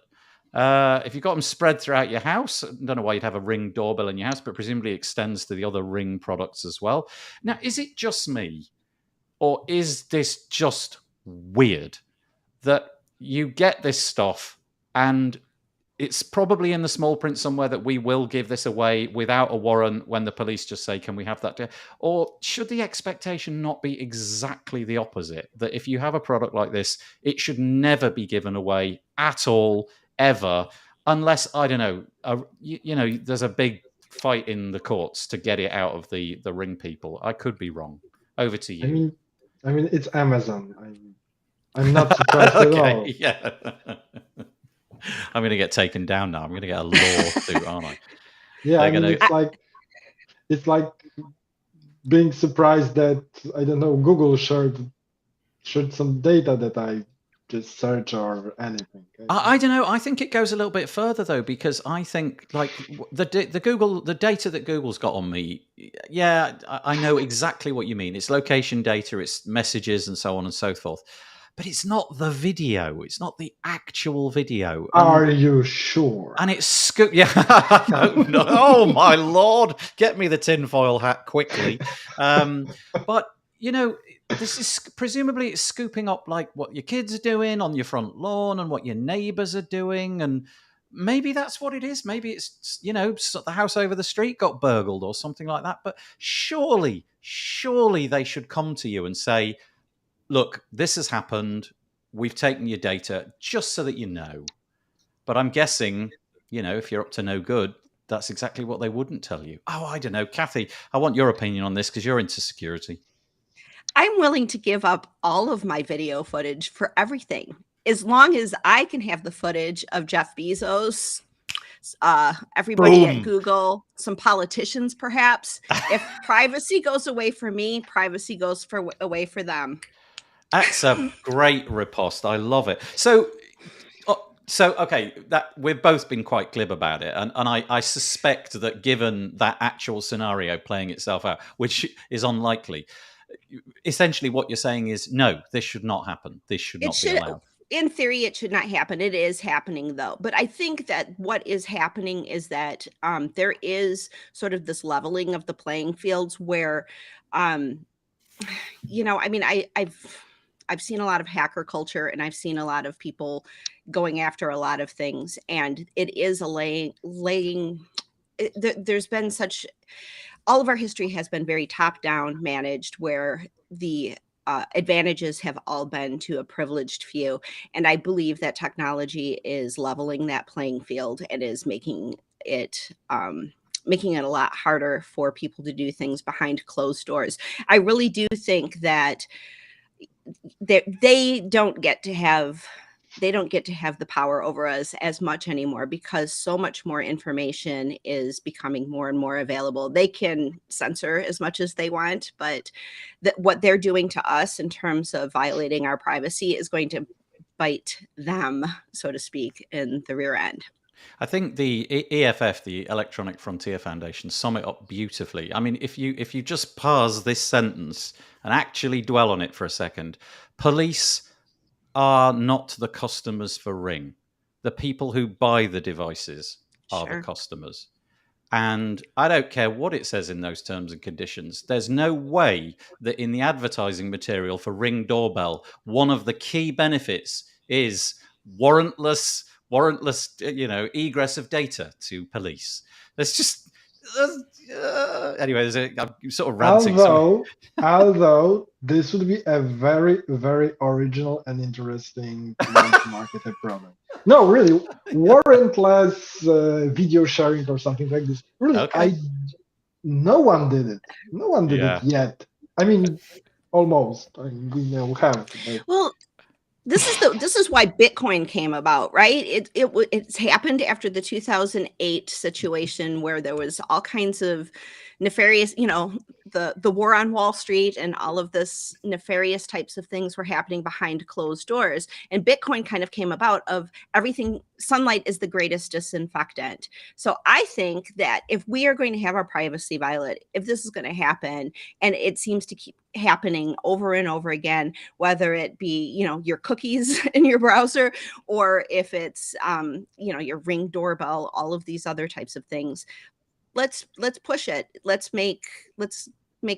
If you've got them spread throughout your house, I don't know why you'd have a Ring doorbell in your house, but presumably it extends to the other Ring products as well. Now, is it just me, or is this just weird that you get this stuff and it's probably in the small print somewhere that we will give this away without a warrant when the police just say, can we have that? Or should the expectation not be exactly the opposite? That if you have a product like this, it should never be given away at all, ever, unless, I don't know, there's a big fight in the courts to get it out of the Ring people. I could be wrong. Over to you. I mean, it's Amazon. I'm not surprised at all. Yeah. I'm going to get taken down now. I'm going to get a lawsuit, aren't I? Yeah, it's like being surprised that, I don't know, Google shared some data that I just search or anything. I don't know. I think it goes a little bit further though, because I think like the data that Google's got on me. Yeah, I know exactly what you mean. It's location data, it's messages, and so on and so forth. But it's not the video. It's not the actual video. Are you sure? And it's yeah. No. Oh my Lord! Get me the tinfoil hat quickly. But this is presumably it's scooping up like what your kids are doing on your front lawn and what your neighbors are doing, and maybe that's what it is. Maybe it's the house over the street got burgled or something like that. But surely they should come to you and say, look, this has happened. We've taken your data just so that you know. But I'm guessing, if you're up to no good, that's exactly what they wouldn't tell you. Oh, I don't know. Kathy, I want your opinion on this because you're into security. I'm willing to give up all of my video footage for everything, as long as I can have the footage of Jeff Bezos, everybody at Google, some politicians, perhaps. If privacy goes away for me, privacy goes away for them. That's a great riposte. I love it. So okay, that we've both been quite glib about it, and I suspect that given that actual scenario playing itself out, which is unlikely, essentially what you're saying is no, this should not happen. This should not be allowed. In theory, it should not happen. It is happening, though. But I think that what is happening is that there is sort of this leveling of the playing fields where, I've seen a lot of hacker culture, and I've seen a lot of people going after a lot of things, and it is there's been all of our history has been very top-down managed, where the advantages have all been to a privileged few. And I believe that technology is leveling that playing field and is making it a lot harder for people to do things behind closed doors. I really do think that they don't get to have the power over us as much anymore, because so much more information is becoming more and more available. They can censor as much as they want, but what they're doing to us in terms of violating our privacy is going to bite them, so to speak, in the rear end. I think the EFF, the Electronic Frontier Foundation, sum it up beautifully. I mean, if you just parse this sentence and actually dwell on it for a second, police are not the customers for Ring. The people who buy the devices are the customers. And I don't care what it says in those terms and conditions. There's no way that in the advertising material for Ring Doorbell, one of the key benefits is warrantless, egress of data to police. There's just anyway. I'm sort of ranting. Although this would be a very, very original and interesting way to market a product. No, really, warrantless video sharing or something like this. Really, Okay. no one did it. No one did Yeah. it yet. I mean, almost. I mean, we now have. But... Well, this is why Bitcoin came about, right? It's happened after the 2008 situation where there was all kinds of nefarious, the war on Wall Street and all of this nefarious types of things were happening behind closed doors. And Bitcoin kind of came about of everything. Sunlight is the greatest disinfectant. So I think that if we are going to have our privacy violated, if this is going to happen, and it seems to keep happening over and over again, whether it be, your cookies in your browser, or if it's, your Ring doorbell, all of these other types of things, let's push it. Let's make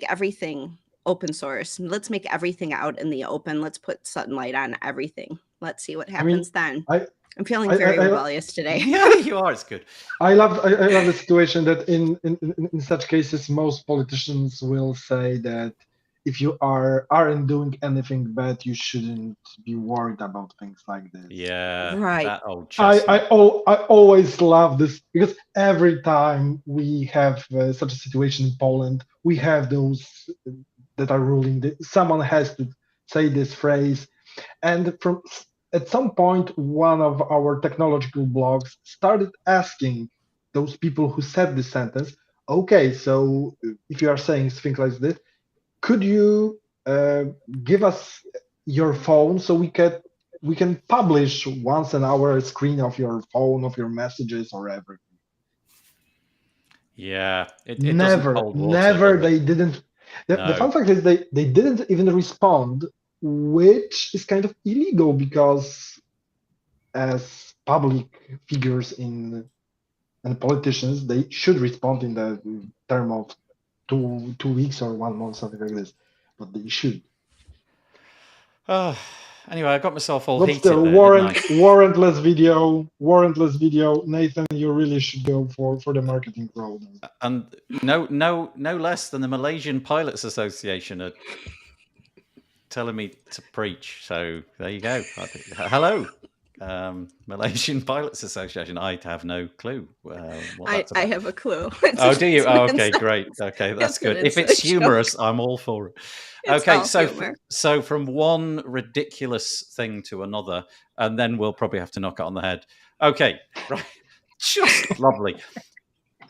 everything open source. Let's make everything out in the open. Let's put Sunlight on everything. Let's see what happens then. I'm feeling very rebellious today. Yeah, you are. It's good. I love the situation that in such cases, most politicians will say that if you aren't doing anything bad, you shouldn't be worried about things like this. Yeah, right. That old I always love this because every time we have such a situation in Poland, we have those that are ruling. Someone has to say this phrase, and at some point, one of our technological blogs started asking those people who said this sentence, okay, so if you are saying things like this, could you give us your phone so we can publish once an hour a screen of your phone, of your messages or everything? Yeah, it never, doesn't hold water, never. They didn't. The fun fact is they didn't even respond, which is kind of illegal because as public figures and politicians, they should respond in the term of 2 weeks or 1 month, something like this. But they should. Anyway, I got myself all What's heated the there, warrantless video? Nathan, you really should go for the marketing role. And no less than the Malaysian Pilots Association are telling me to preach. So there you go. Hello. Malaysian Pilots Association. I have no clue. I have a clue. Oh, do you? Oh, okay, great. Okay, that's good. If it's humorous, I'm all for it. Okay, so from one ridiculous thing to another, and then we'll probably have to knock it on the head. Okay, right. Just lovely.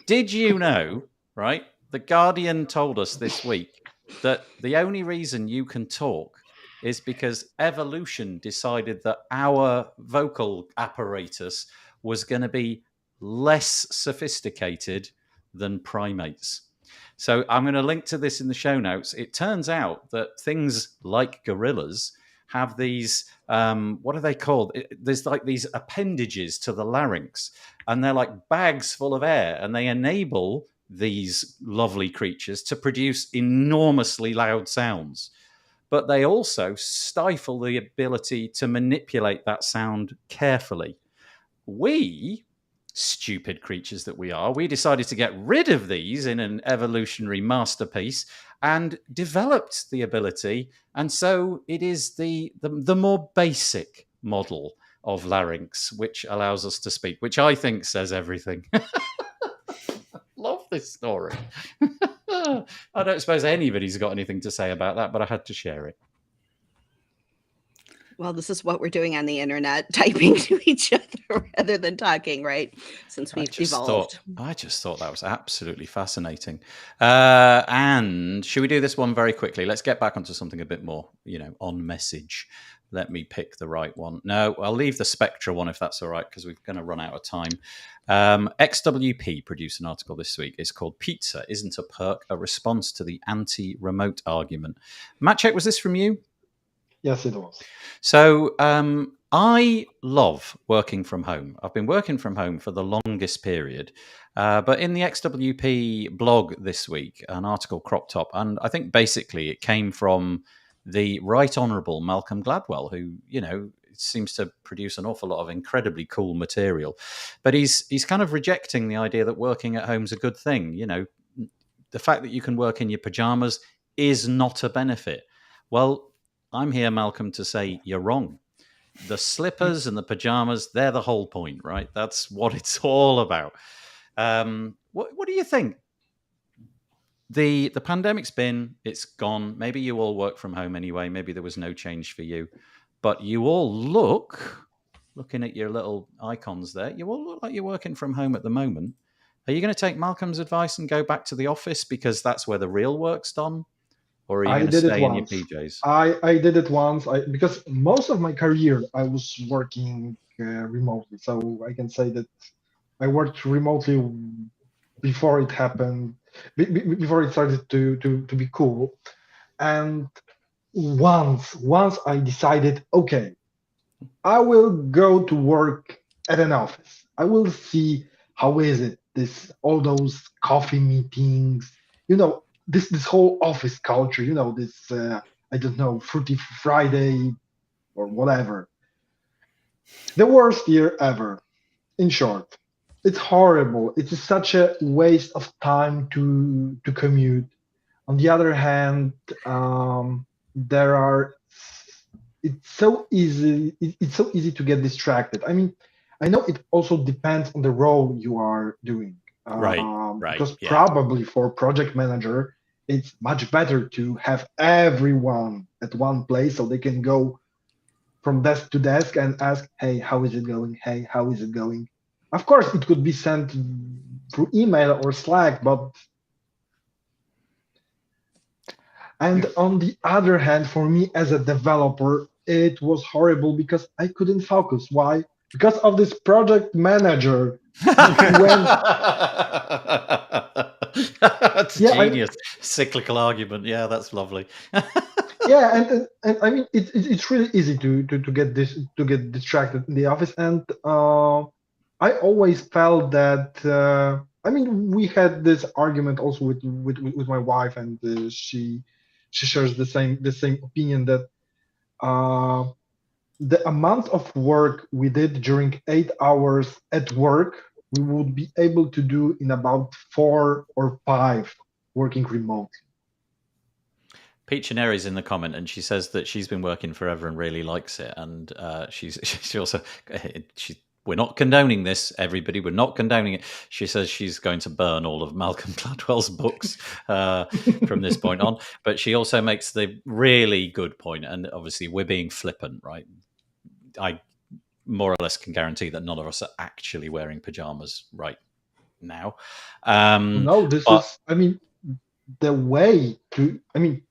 Did you know, right? The Guardian told us this week that the only reason you can talk is because evolution decided that our vocal apparatus was going to be less sophisticated than primates. So I'm going to link to this in the show notes. It turns out that things like gorillas have these, what are they called? There's like these appendages to the larynx, and they're like bags full of air, and they enable these lovely creatures to produce enormously loud sounds. But they also stifle the ability to manipulate that sound carefully. We, stupid creatures that we are, we decided to get rid of these in an evolutionary masterpiece and developed the ability. And so it is the more basic model of larynx, which allows us to speak, which I think says everything. Love this story. I don't suppose anybody's got anything to say about that, but I had to share it. Well, this is what we're doing on the internet, typing to each other rather than talking, right? Since we've evolved. I just thought that was absolutely fascinating. And should we do this one very quickly? Let's get back onto something a bit more, on message. Let me pick the right one. No, I'll leave the Spectra one if that's all right, because we're going to run out of time. XWP produced an article this week. It's called Pizza Isn't a Perk, a Response to the Anti-Remote Argument. Maciek, was this from you? Yes, it was. So I love working from home. I've been working from home for the longest period. But in the XWP blog this week, an article cropped up, and I think basically it came from the Right Honourable Malcolm Gladwell, who, seems to produce an awful lot of incredibly cool material. But he's kind of rejecting the idea that working at home is a good thing. You know, the fact that you can work in your pajamas is not a benefit. Well, I'm here, Malcolm, to say you're wrong. The slippers and the pajamas, they're the whole point, right? That's what it's all about. What do you think? The pandemic's it's gone. Maybe you all work from home anyway. Maybe there was no change for you. But you all looking at your little icons there, you all look like you're working from home at the moment. Are you going to take Malcolm's advice and go back to the office because that's where the real work's done? Or are you going to stay in your PJs? I did it once because most of my career I was working remotely. So I can say that I worked remotely before it happened, before it started to be cool. And once I decided, okay, I will go to work at an office. I will see how is it, all those coffee meetings, you know, this whole office culture, you know, this I don't know, Fruity Friday or whatever. The worst year ever, in short. It's horrible. It's such a waste of time to commute. On the other hand, it's so easy to get distracted. I mean, I know it also depends on the role you are doing. Right. Because probably for project manager, it's much better to have everyone at one place so they can go from desk to desk and ask, hey, how is it going? Hey, how is it going? Of course, it could be sent through email or Slack, but on the other hand, for me as a developer, it was horrible because I couldn't focus. Why? Because of this project manager. That's genius. Cyclical argument. Yeah, that's lovely. Yeah, and I mean it's really easy to get distracted in the office, and I always felt that I mean we had this argument also with my wife, and she shares the same opinion that the amount of work we did during 8 hours at work we would be able to do in about 4 or 5 working remotely. Pictionary's in the comment, and she says that she's been working forever and really likes it. And she also we're not condoning this, everybody. We're not condoning it. She says she's going to burn all of Malcolm Gladwell's books from this point on. But she also makes the really good point, and obviously we're being flippant, right? I more or less can guarantee that none of us are actually wearing pajamas right now. No, is, I mean, the way to, I mean,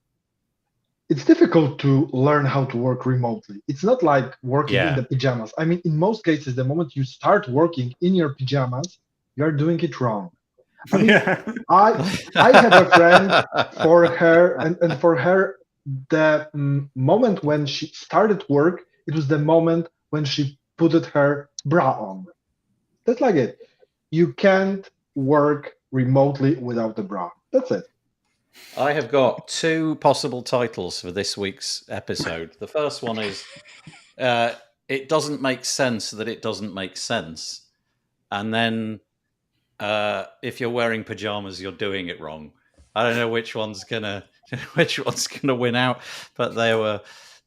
it's difficult to learn how to work remotely. It's not like working in the pajamas. I mean, in most cases, the moment you start working in your pajamas, you're doing it wrong. I mean, I have a friend, for her, and for her, the moment when she started work, it was the moment when she put her bra on. That's like it. You can't work remotely without the bra. That's it. I have got 2 possible titles for this week's episode. The first one is it doesn't make sense that it doesn't make sense. And then if you're wearing pajamas, you're doing it wrong. I don't know which one's gonna win out, but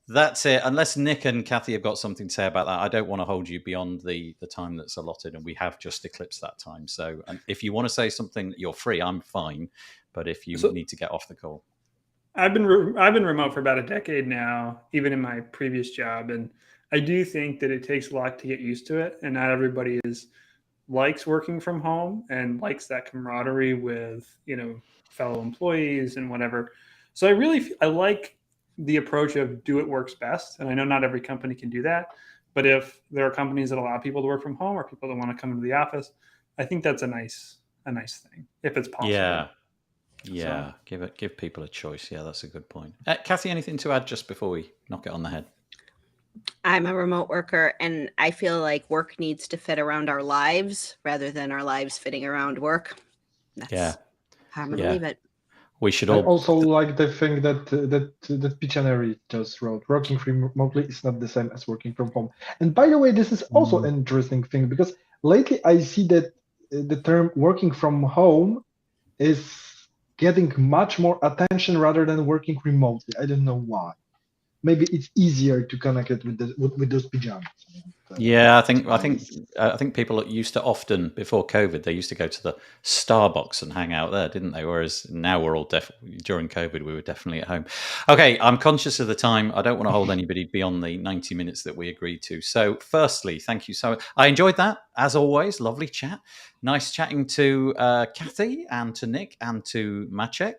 that's it. Unless Nick and Kathy have got something to say about that, I don't want to hold you beyond the time that's allotted, and we have just eclipsed that time. So if you want to say something, you're free. I'm fine. But if you need to get off the call. I've been remote for about a decade now, even in my previous job. And I do think that it takes a lot to get used to it. And not everybody likes working from home and likes that camaraderie with, fellow employees and whatever. So I like the approach of do it works best. And I know not every company can do that. But if there are companies that allow people to work from home or people that want to come into the office, I think that's a nice thing if it's possible. Yeah, so, give people a choice. Yeah, that's a good point. Kathy, anything to add just before we knock it on the head? I'm a remote worker, and I feel like work needs to fit around our lives rather than our lives fitting around work. That's how I'm going to leave it. We should I all. also like the thing that Pictionary just wrote. Working remotely is not the same as working from home. And by the way, this is also an interesting thing because lately I see that the term working from home is getting much more attention rather than working remotely. I don't know why. Maybe it's easier to connect it with those pajamas. Yeah, I think people used to often before COVID they used to go to the Starbucks and hang out there, didn't they? Whereas now we're all during COVID we were definitely at home. Okay, I'm conscious of the time. I don't want to hold anybody beyond the 90 minutes that we agreed to. So, firstly, thank you so much. I enjoyed that as always. Lovely chat. Nice chatting to Kathy and to Nick and to Maciek.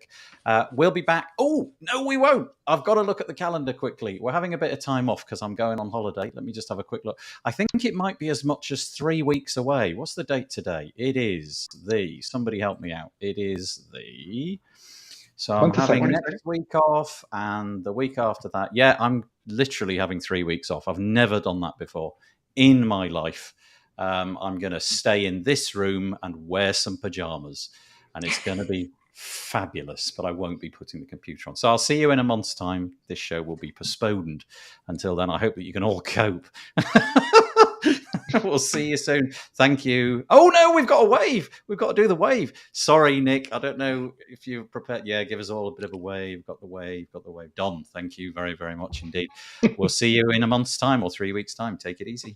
We'll be back. Oh, no, we won't. I've got to look at the calendar quickly. We're having a bit of time off because I'm going on holiday. Let me just have a quick look. I think it might be as much as 3 weeks away. What's the date today? It is somebody help me out. It is so I'm having next week off and the week after that. Yeah, I'm literally having 3 weeks off. I've never done that before in my life. I'm going to stay in this room and wear some pajamas, and it's going to be fabulous, but I won't be putting the computer on. So I'll see you in a month's time. This show will be postponed. Until then, I hope that you can all cope. We'll see you soon. Thank you. Oh, no, we've got a wave. We've got to do the wave. Sorry, Nick. I don't know if you're prepared. Yeah, give us all a bit of a wave. Got the wave. Done. Thank you very, very much indeed. We'll see you in a month's time or 3 weeks' time. Take it easy.